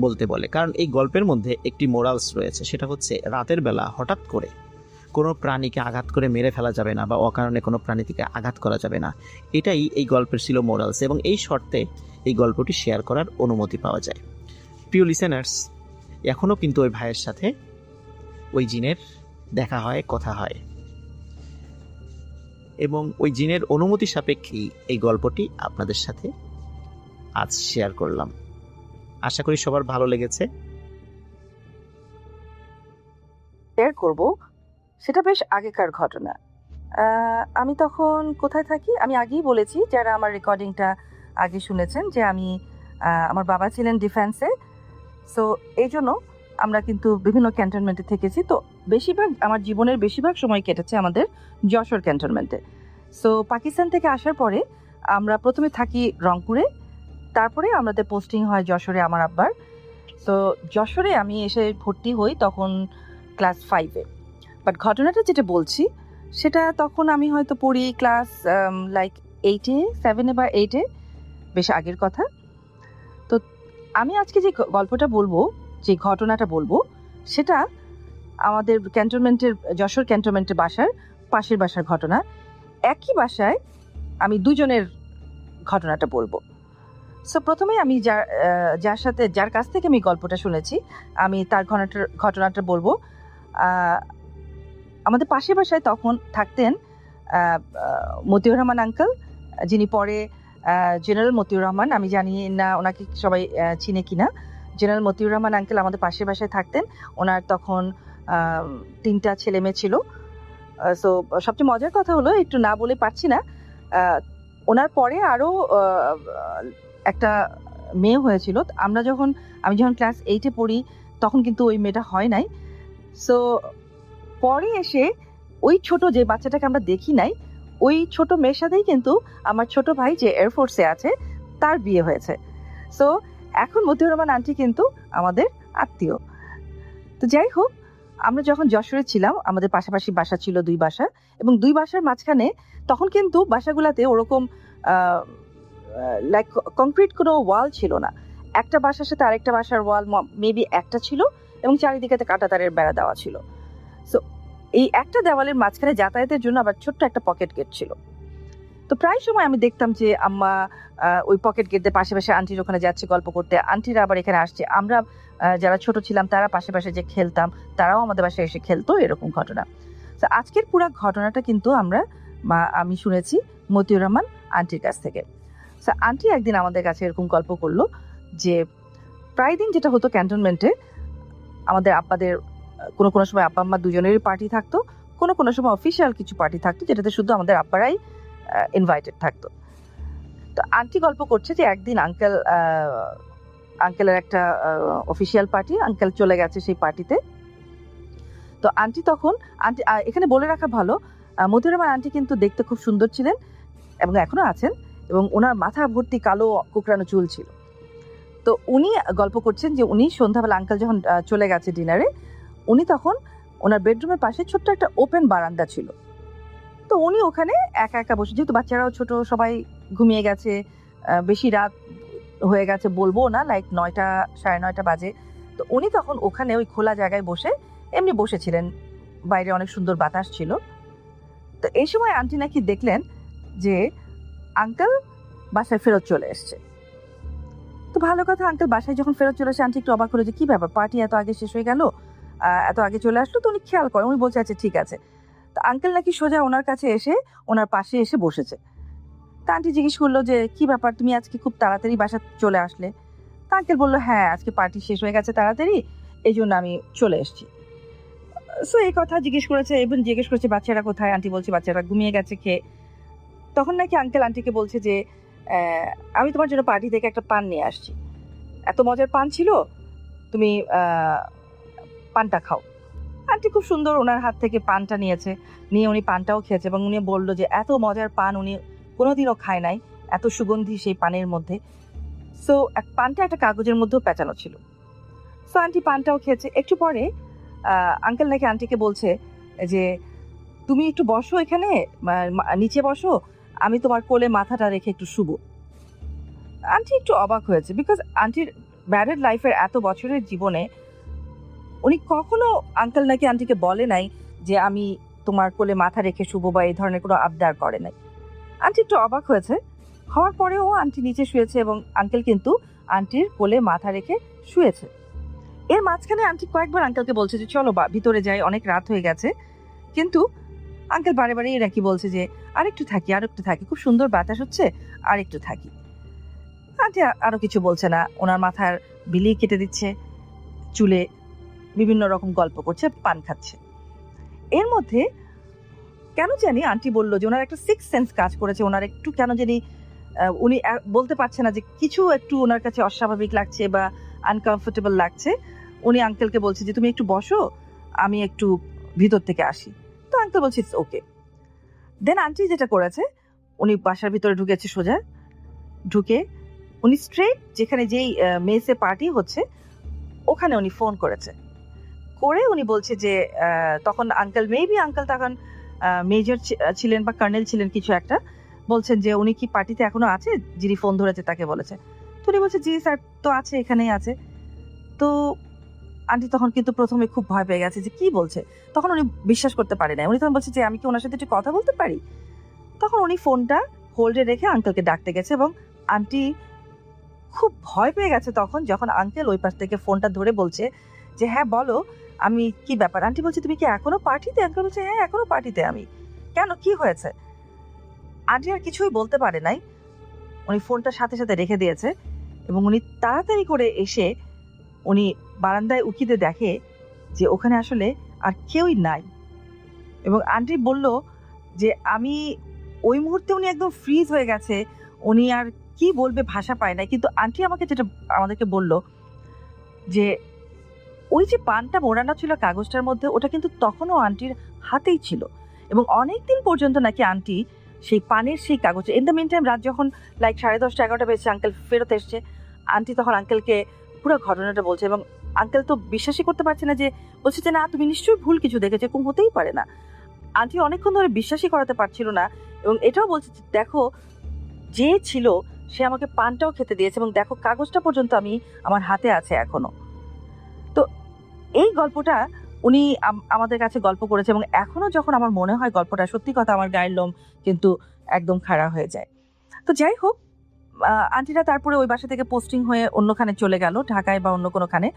বলতে বলে। কারণ এই গল্পের মধ্যে একটি মোরালস রয়েছে, সেটা হচ্ছে রাতের বেলা হঠাৎ করে কোনো প্রাণীকে আঘাত করে মেরে ফেলা যাবে না, বা অকারণে কোনো প্রাণীকে আঘাত করা যাবে না। এটাই এই গল্পের ছিল মোরালস, এবং এই শর্তে এই গল্পটি শেয়ার করার অনুমতি পাওয়া যায়। প্রিয় লিসেনার্স, এখনও কিন্তু ওই ভাইয়ের সাথে ওই জিনের দেখা হয়, কথা হয়, এবং ওই জিনের অনুমতি সাপেক্ষেই এই গল্পটি আপনাদের সাথে আজ শেয়ার করলাম। আশা করি সবার ভালো লেগেছে। শেয়ার করব, সেটা বেশ আগেকার ঘটনা। আমি তখন কোথায় থাকি আমি আগেই বলেছি, যারা আমার রেকর্ডিংটা আগে শুনেছেন, যে আমি আমার বাবা ছিলেন ডিফেন্সে। সো এই জন্য আমরা কিন্তু বিভিন্ন ক্যান্টনমেন্টে থেকেছি। তো বেশিরভাগ আমার জীবনের বেশিরভাগ সময় কেটেছে আমাদের যশোর ক্যান্টনমেন্টে। সো পাকিস্তান থেকে আসার পরে আমরা প্রথমে থাকি রংপুরে, তারপরে আমাদের পোস্টিং হয় যশোরে আমার আব্বার। সো যশোরে আমি এসে ভর্তি হই তখন ক্লাস 5-এ। বাট ঘটনাটা যেটা বলছি সেটা তখন আমি হয়তো পড়ি ক্লাস লাইক 8-এ, 7-এ বা 8-এ, বেশ আগের কথা। তো আমি আজকে যে গল্পটা বলবো, যে ঘটনাটা বলবো, সেটা আমাদের ক্যান্টনমেন্টের, যশোর ক্যান্টনমেন্টের বাসার পাশের বাসার ঘটনা। একই বাসায় আমি দুজনের ঘটনাটা বলবো। সো প্রথমে আমি যার কাছ থেকে আমি গল্পটা শুনেছি, আমি তার ঘটনাটা বলবো। আমাদের পাশের বাসায় তখন থাকতেন মতিউর রহমান আঙ্কেল, যিনি পরে জেনারেল মতিউর রহমান। আমি জানি না ওনাকে সবাই চিনে কিনা। জেনারেল মতিউর রহমান আঙ্কেল আমাদের পাশের বাসায় থাকতেন। ওনার তখন 3টা ছেলে মেয়ে ছিল। সো সবচেয়ে মজার কথা হলো, একটু না বলে পারছি না, ওনার পরে আরও একটা মেয়ে হয়েছিল। আমি যখন ক্লাস 8-এ পড়ি তখন কিন্তু ওই মেয়েটা হয় নাই। সো পরে এসে ওই ছোট যে বাচ্চাটাকে আমরা দেখি নাই, ওই ছোট মেয়ের সাথেই কিন্তু আমার ছোট ভাই যে এয়ারফোর্সে আছে তার বিয়ে হয়েছে। সো এখন মতিউর রহমান আন্টি কিন্তু আমাদের আত্মীয়। তো যাই হোক, আমরা যখন যশোরে ছিলাম আমাদের পাশাপাশি বাসা ছিল, 2 বাসা, এবং 2 বাসার মাঝখানে তখন কিন্তু বাসাগুলাতে ওরকম লাইক কংক্রিট কোনো ওয়াল ছিল না। একটা বাসার সাথে আরেকটা বাসার ওয়াল মেবি একটা ছিল, এবং চারিদিকে কাঁটা তারের বেড়া দেওয়া ছিল। সো এই একটা দেওয়ালের মাঝখানে যাতায়াতের জন্য আবার ছোট্ট একটা পকেট গেট ছিল। তো প্রায় সময় আমি দেখতাম যে আম্মা ওই পকেট গেট দিয়ে পাশে পাশে আন্টির ওখানে যাচ্ছে গল্প করতে, আন্টিরা আবার এখানে আসছে, আমরা যারা ছোট ছিলাম তারা পাশে পাশে যে খেলতাম, তারাও আমাদের বাসায় এসে খেলতো, এরকম ঘটনা। তো আজকের পুরো ঘটনাটা কিন্তু আমি শুনেছি মতিউর রহমান আন্টির কাছ থেকে। তো আন্টি একদিন আমাদের কাছে এরকম গল্প করলো যে প্রায় দিন যেটা হতো ক্যান্টনমেন্টে, আমাদের আব্বাদের কোনো সময় আব্বা আম্মা দুজনেরই পার্টি থাকতো, কোনো সময় অফিসিয়াল কিছু পার্টি থাকতো যেটাতে শুধু আমাদের আব্বারাই ইনভাইটেড থাকতো। তো আন্টি গল্প করছে যে একদিন আঙ্কেলের একটা অফিসিয়াল পার্টি, আঙ্কেল চলে গেছে সেই পার্টিতে। তো আন্টি এখানে বলে রাখা ভালো, মতিউর রহমান আন্টি কিন্তু দেখতে খুব সুন্দর ছিলেন এবং এখনো আছেন, এবং ওনার মাথা ভর্তি কালো কুকরানো চুল ছিল। তো উনি গল্প করছেন যে উনি সন্ধ্যাবেলা আঙ্কেল যখন চলে গেছে ডিনারে, উনি তখন ওনার বেডরুমের পাশে ছোট্ট একটা ওপেন বারান্দা ছিল। তো উনি ওখানে একা একা বসে, যেহেতু বাচ্চারাও ছোট, সবাই ঘুমিয়ে গেছে, বেশি রাত হয়ে গেছে বলবো না, লাইক 9টা 9:30 বাজে। তো উনি তখন ওখানে ওই খোলা জায়গায় বসে এমনি বসেছিলেন, বাইরে অনেক সুন্দর বাতাস ছিল। তো এই সময় আন্টি নাকি দেখলেন যে আঙ্কেল বাসায় ফেরত চলে এসছে। তো ভালো কথা, আঙ্কেল বাসায় যখন ফেরত চলে আসে আন্টি একটু অবাক হলো যে কি ব্যাপার, পার্টি এত আগে শেষ হয়ে গেল, এত আগে চলে আসলো। তো উনি খেয়াল করেন, উনি বলছে আচ্ছা ঠিক আছে। তো আঙ্কেল নাকি সোজা ওনার কাছে এসে ওনার পাশে এসে বসেছে। তা আন্টি জিজ্ঞেস করলো যে কি ব্যাপার, তুমি আজকে খুব তাড়াতাড়ি বাসা চলে আসলে? তা আঙ্কেল বললো হ্যাঁ, আজকে পার্টি শেষ হয়ে গেছে তাড়াতাড়ি, এই জন্য আমি চলে এসেছি। সো এই কথা জিজ্ঞেস করেছে, এবং জিজ্ঞেস করেছে বাচ্চারা কোথায়? আন্টি বলছে বাচ্চারা ঘুমিয়ে গেছে খেয়ে। তখন নাকি আঙ্কেল আন্টিকে বলছে যে আমি তোমার জন্য পার্টি থেকে একটা পান নিয়ে আসছি, এত মজার পান ছিল, তুমি পানটা খাও। আন্টি খুব সুন্দর ওনার হাত থেকে পানটা নিয়ে উনি পানটাও খেয়েছে এবং উনি বললো যে এত মজার পান উনি কোনোদিনও খায় নাই, এত সুগন্ধি সেই পানের মধ্যে। সো পানটা একটা কাগজের মধ্যেও পেঁচানো ছিল। সো আন্টি পানটাও খেয়েছে। একটু পরে আঙ্কেল নাকি আন্টিকে বলছে যে তুমি একটু বসো এখানে, নিচে বসো, আমি তোমার কোলে মাথাটা রেখে একটু শুবো। আন্টি একটু অবাক হয়েছে, বিকজ আন্টির ম্যারিড লাইফের এত বছরের জীবনে উনি কখনো আঙ্কেল নাকি আন্টিকে বলে নাই যে আমি তোমার কোলে মাথা রেখে শুবো বা এই ধরনের কোনো আবদার করে নাই। আন্টি একটু অবাক হয়েছে। হওয়ার পরেও আন্টি নিচে শুয়েছে এবং আঙ্কেল কিন্তু আন্টির কোলে মাথা রেখে শুয়েছে। এর মাঝখানে আন্টি কয়েকবার আঙ্কেলকে বলছে যে চলো ভিতরে যাই, অনেক রাত হয়ে গেছে, কিন্তু আঙ্কেল বারে বারে নাকি বলছে যে আরেকটু থাকি, খুব সুন্দর বাতাস হচ্ছে, আরেকটু থাকি। আন্টি আরো কিছু বলছে না, ওনার মাথার বিলি কেটে দিচ্ছে, চুলে বিভিন্ন রকম গল্প করছে, পান খাচ্ছে। এর মধ্যে কেন জানি আন্টি বললো যে ওনার একটা সিক্স সেন্স কাজ করেছে, ওনার একটু কেন জানি উনি বলতে পারছে না যে কিছু একটু ওনার কাছে অস্বাভাবিক লাগছে বা আনকমফোর্টেবল লাগছে। উনি আঙ্কেলকে বলছে যে তুমি একটু বসো, আমি একটু ভিতর থেকে আসি। তো আঙ্কেল বলছে ইটস ওকে। দেন আন্টি যেটা করেছে, উনি বাসার ভিতরে ঢুকেছে, সোজা ঢুকে উনি স্ট্রেট যেখানে যেই মেসে পার্টি হচ্ছে ওখানে উনি ফোন করেছে। করে উনি বলছে যে তখন আঙ্কেল তখন মেজর ছিলেন বা কর্নেল ছিলেন কিছু একটা, বলছেন যে উনি কি পার্টিতে এখনো আছে, যিনি ফোন ধরেছে তাকে বলেছে। তো উনি বলছে জি স্যার তো আছে, এখানেই আছে। তো আন্টি তখন কিন্তু প্রথমে খুব ভয় পেয়ে গেছে যে কি বলছে, তখন উনি বিশ্বাস করতে পারে না। উনি তখন বলছে যে আমি কি ওনার সাথে একটু কথা বলতে পারি। তখন উনি ফোনটা হোল্ডে রেখে আঙ্কেলকে ডাকতে গেছে এবং আন্টি খুব ভয় পেয়ে গেছে তখন, যখন আঙ্কেল ওই পাশ থেকে ফোনটা ধরে বলছে যে হ্যাঁ বলো, আমি কি ব্যাপার। আন্টি বলছে তুমি কি এখনো পার্টিতে? আঙ্কেল বলছে হ্যাঁ এখনো পার্টিতে আমি। কেন, কি হয়েছে? আন্টি আর কিছুই বলতে পারে নাই, উনি ফোনটা সাথে সাথে রেখে দিয়েছে এবং উনি তাড়াতাড়ি করে এসে উনি বারান্দায় উকিতে দেখে যে ওখানে আসলে আর কেউই নাই। এবং আন্টি বলল যে আমি ওই মুহূর্তে উনি একদম ফ্রিজ হয়ে গেছে, উনি আর কি বলবে ভাষা পায় না। কিন্তু আন্টি আমাদেরকে বলল যে ওই যে পানটা মোড়ানো ছিল কাগজটার মধ্যে, ওটা কিন্তু তখনও আন্টির হাতেই ছিল এবং অনেকদিন পর্যন্ত নাকি আন্টি সেই পানের সেই কাগজ। ইন দ্য মিন টাইম রাত যখন লাইক 10:30 11টা বেজেছে, আঙ্কেল ফেরত এসছে। আন্টি তখন আঙ্কেলকে পুরো ঘটনাটা বলছে এবং আঙ্কেল তো বিশ্বাসই করতে পারছে না, যে বলছে যে না তুমি নিশ্চয়ই ভুল কিছু দেখেছো, এরকম হতেই পারে না। আন্টি অনেকক্ষণ ধরে বিশ্বাসই করাতে পারছিল না এবং এটাও বলছে দেখো যে ছিল সে আমাকে পানটাও খেতে দিয়েছে এবং দেখো কাগজটা পর্যন্ত আমার হাতে আছে এখনো। তো এই গল্পটা উনি আমাদের কাছে গল্প করেছে এবং এখনো যখন আমার মনে হয় গল্পটা, সত্যি কথা আমার গায়ের লোম কিন্তু একদম খাড়া হয়ে যায়। তো যাই হোক, আন্টিরা তারপরে ওই বাসা থেকে পোস্টিং হয়ে অন্যখানে চলে গেল, ঢাকায় বা অন্য কোনোখানে।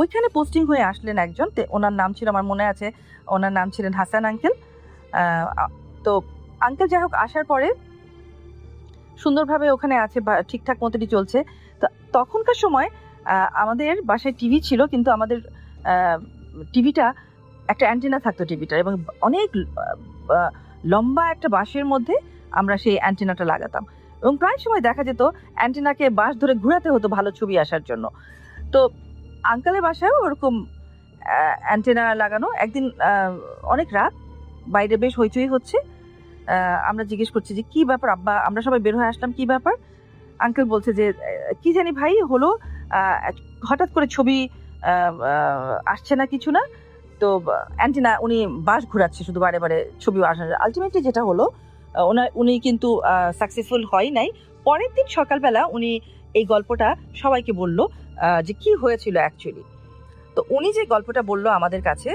ওইখানে পোস্টিং হয়ে আসলেন একজন, ওনার নাম ছিল, আমার মনে আছে ওনার নাম ছিলেন হাসান আঙ্কেল। তো আঙ্কেল যাই হোক আসার পরে সুন্দরভাবে ওখানে আছে বা ঠিকঠাক মতনই চলছে। তো তখনকার সময় আমাদের বাসায় টিভি ছিল, কিন্তু আমাদের টিভিটা একটা অ্যান্টেনা থাকতো টিভিটার, এবং অনেক লম্বা একটা বাঁশের মধ্যে আমরা সেই অ্যান্টেনাটা লাগাতাম এবং প্রায় সময় দেখা যেত অ্যান্টেনাকে বাঁশ ধরে ঘোরাতে হতো ভালো ছবি আসার জন্য। তো আঙ্কেলের বাসায়ও ওরকম অ্যান্টেনা লাগানো। একদিন অনেক রাত, বাইরে বেশ হইচই হচ্ছে, আমরা জিজ্ঞেস করছি যে কি ব্যাপার আব্বা, আমরা সবাই বের হয়ে আসলাম, কি ব্যাপার। আঙ্কেল বলছে যে কি জানি ভাই হলো, হঠাৎ করে ছবি আসছে না, কিছু না, তো অ্যান্টেনা উনি বাঁশ ঘোরাচ্ছে শুধু বারে বারে ছবি আসা। আলটিমেটলি যেটা হলো উনি কিন্তু সাকসেসফুল হয় নাই। পরের দিন সকালবেলা উনি এই গল্পটা সবাইকে বলল যে কি হয়েছিল অ্যাকচুয়ালি। তো উনি যে গল্পটা বলল আমাদের কাছে,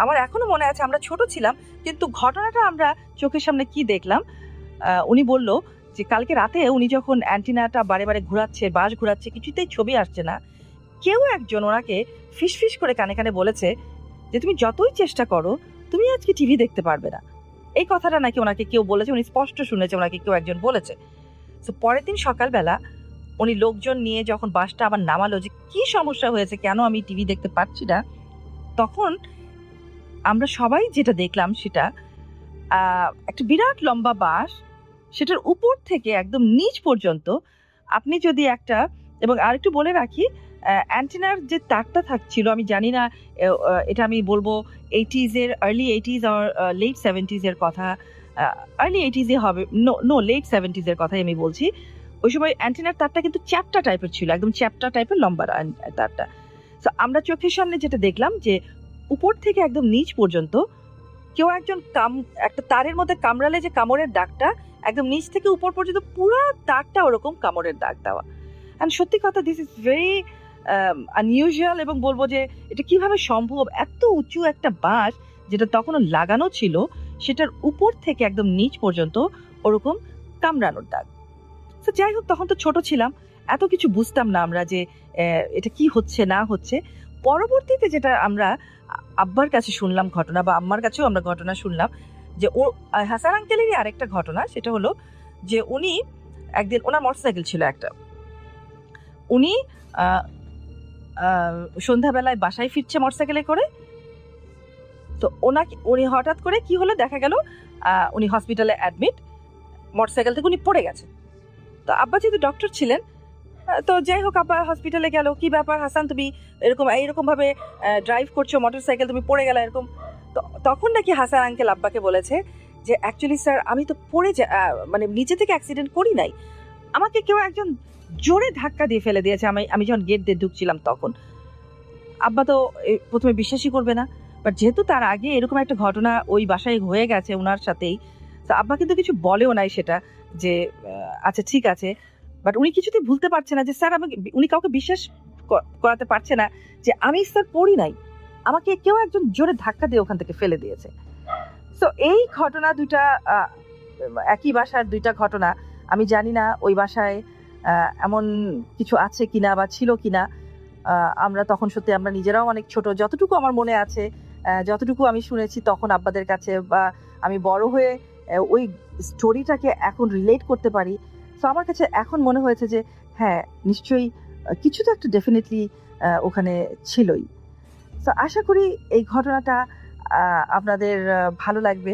আমার এখনো মনে আছে, আমরা ছোট ছিলাম কিন্তু ঘটনাটা আমরা চোখের সামনে কি দেখলাম। উনি বলল যে কালকে রাতে উনি যখন অ্যান্টিনাটা বারে বারে ঘোরাচ্ছে, বাঁশ ঘোরাচ্ছে, কিছুতেই ছবি আসছে না, কেউ একজন ওনাকে ফিসফিস করে কানে কানে বলেছে যে তুমি যতই চেষ্টা করো তুমি আজকে টিভি দেখতে পারবে না। এই কথাটা নাকি ওনাকে কেউ বলেছে, উনি স্পষ্ট শুনেছে ওনাকে কেউ একজন বলেছে। তো পরের দিন সকালবেলা উনি লোকজন নিয়ে যখন বাসটা আবার নামালো যে কি সমস্যা হয়েছে, কেন আমি টিভি দেখতে পাচ্ছি না, তখন আমরা সবাই যেটা দেখলাম সেটা একটা বিরাট লম্বা বাঁশ, সেটার উপর থেকে একদম নিচ পর্যন্ত আপনি যদি একটা, এবং আরেকটু বলে রাখি, অ্যান্টেনার যে তারটা থাকছিল, আমি জানি না এটা আমি বলবো 80s এর, আর্লি 80s আর লেট 70s এর কথা, আর্লি 80s এ হবে, নো লেট 70s এর কথাই আমি বলছি। ওই সময় অ্যান্টেনার তারটা কিন্তু চ্যাপ্টা টাইপের ছিল, একদম চ্যাপ্টা টাইপের লম্বা তারটা। তো আমরা চোখের সামনে যেটা দেখলাম যে উপর থেকে একদম নিচ পর্যন্ত কেউ একজন একটা তারের মধ্যে কামড়ালে যে কামড়ের দাগটা, একদম নিচ থেকে উপর পর্যন্ত পুরো তারটা ওরকম কামড়ের দাগ দেওয়া। অ্যান্ড সত্যি কথা, দিস ইজ ভেরি আনইউজুয়াল, এবং বলবো যে এটা কিভাবে সম্ভব, এত উঁচু একটা বাঁশ যেটা তখনও লাগানো ছিল, সেটার উপর থেকে একদম নিচ পর্যন্ত ওরকম কামড়ানোর দাগ। তো যাই হোক, তখন তো ছোট ছিলাম, এত কিছু বুঝতাম না আমরা যে এটা কি হচ্ছে না হচ্ছে। পরবর্তীতে যেটা আমরা আব্বার কাছে শুনলাম ঘটনা, বা আম্মার কাছেও আমরা ঘটনা শুনলাম, যে ও হাসান আঙ্কেলেরই আরেকটা ঘটনা, সেটা হলো যে উনি একদিন, ওনার মোটরসাইকেল ছিল একটা, উনি সন্ধ্যাবেলায় বাসায় ফিরছে মোটরসাইকেলে করে। তো উনি হঠাৎ করে কি হলো, দেখা গেল উনি হসপিটালে অ্যাডমিট, মোটরসাইকেল থেকে উনি পড়ে গেছে। তো আব্বা যেহেতু ডক্টর ছিলেন, তো যাই হোক, আব্বা হসপিটালে গেল, কি ব্যাপার হাসান, তুমি এরকম ভাবে ড্রাইভ করছো মোটরসাইকেল, তুমি পড়ে গেলে এরকম। তো তখন নাকি হাসান আঙ্কেল আব্বাকে বলেছে যে অ্যাকচুয়ালি স্যার, আমি তো মানে নিচে থেকে অ্যাক্সিডেন্ট করি নাই, আমাকে কেউ একজন জোরে ধাক্কা দিয়ে ফেলে দিয়েছে আমি যখন গেট দিয়ে ঢুকছিলাম তখন। আব্বা তো প্রথমে বিশ্বাসই করবে না, বাট যেহেতু তার আগে এরকম একটা ঘটনা ওই বাসায় হয়ে গেছে ওনার সাথেই, তো আব্বা কিন্তু কিছু বলেও নাই সেটা, যে আচ্ছা ঠিক আছে। বাট উনি কিছুতেই ভুলতে পারছে না যে স্যার, উনি কাউকে বিশ্বাস করাতে পারছে না যে আমি স্যার পড়ি নাই, আমাকে কেউ একজন জোরে ধাক্কা দিয়ে ওখান থেকে ফেলে দিয়েছে। তো এই ঘটনা দুইটা, একই বাসার দুইটা ঘটনা। আমি জানি না ওই বাসায় এমন কিছু আছে কিনা বা ছিল কিনা। আমরা তখন সত্যি, আমরা নিজেরাও অনেক ছোট, যতটুকু আমার মনে আছে, যতটুকু আমি শুনেছি তখন আব্বাদের কাছে, বা আমি বড় হয়ে ওই স্টোরিটাকে এখন রিলেট করতে পারি। তো আমার কাছে এখন মনে হয়েছে যে হ্যাঁ, নিশ্চয়ই কিছু তো একটা ডেফিনেটলি ওখানে ছিলই। তো আশা করি এই ঘটনাটা আপনাদের ভালো লাগবে।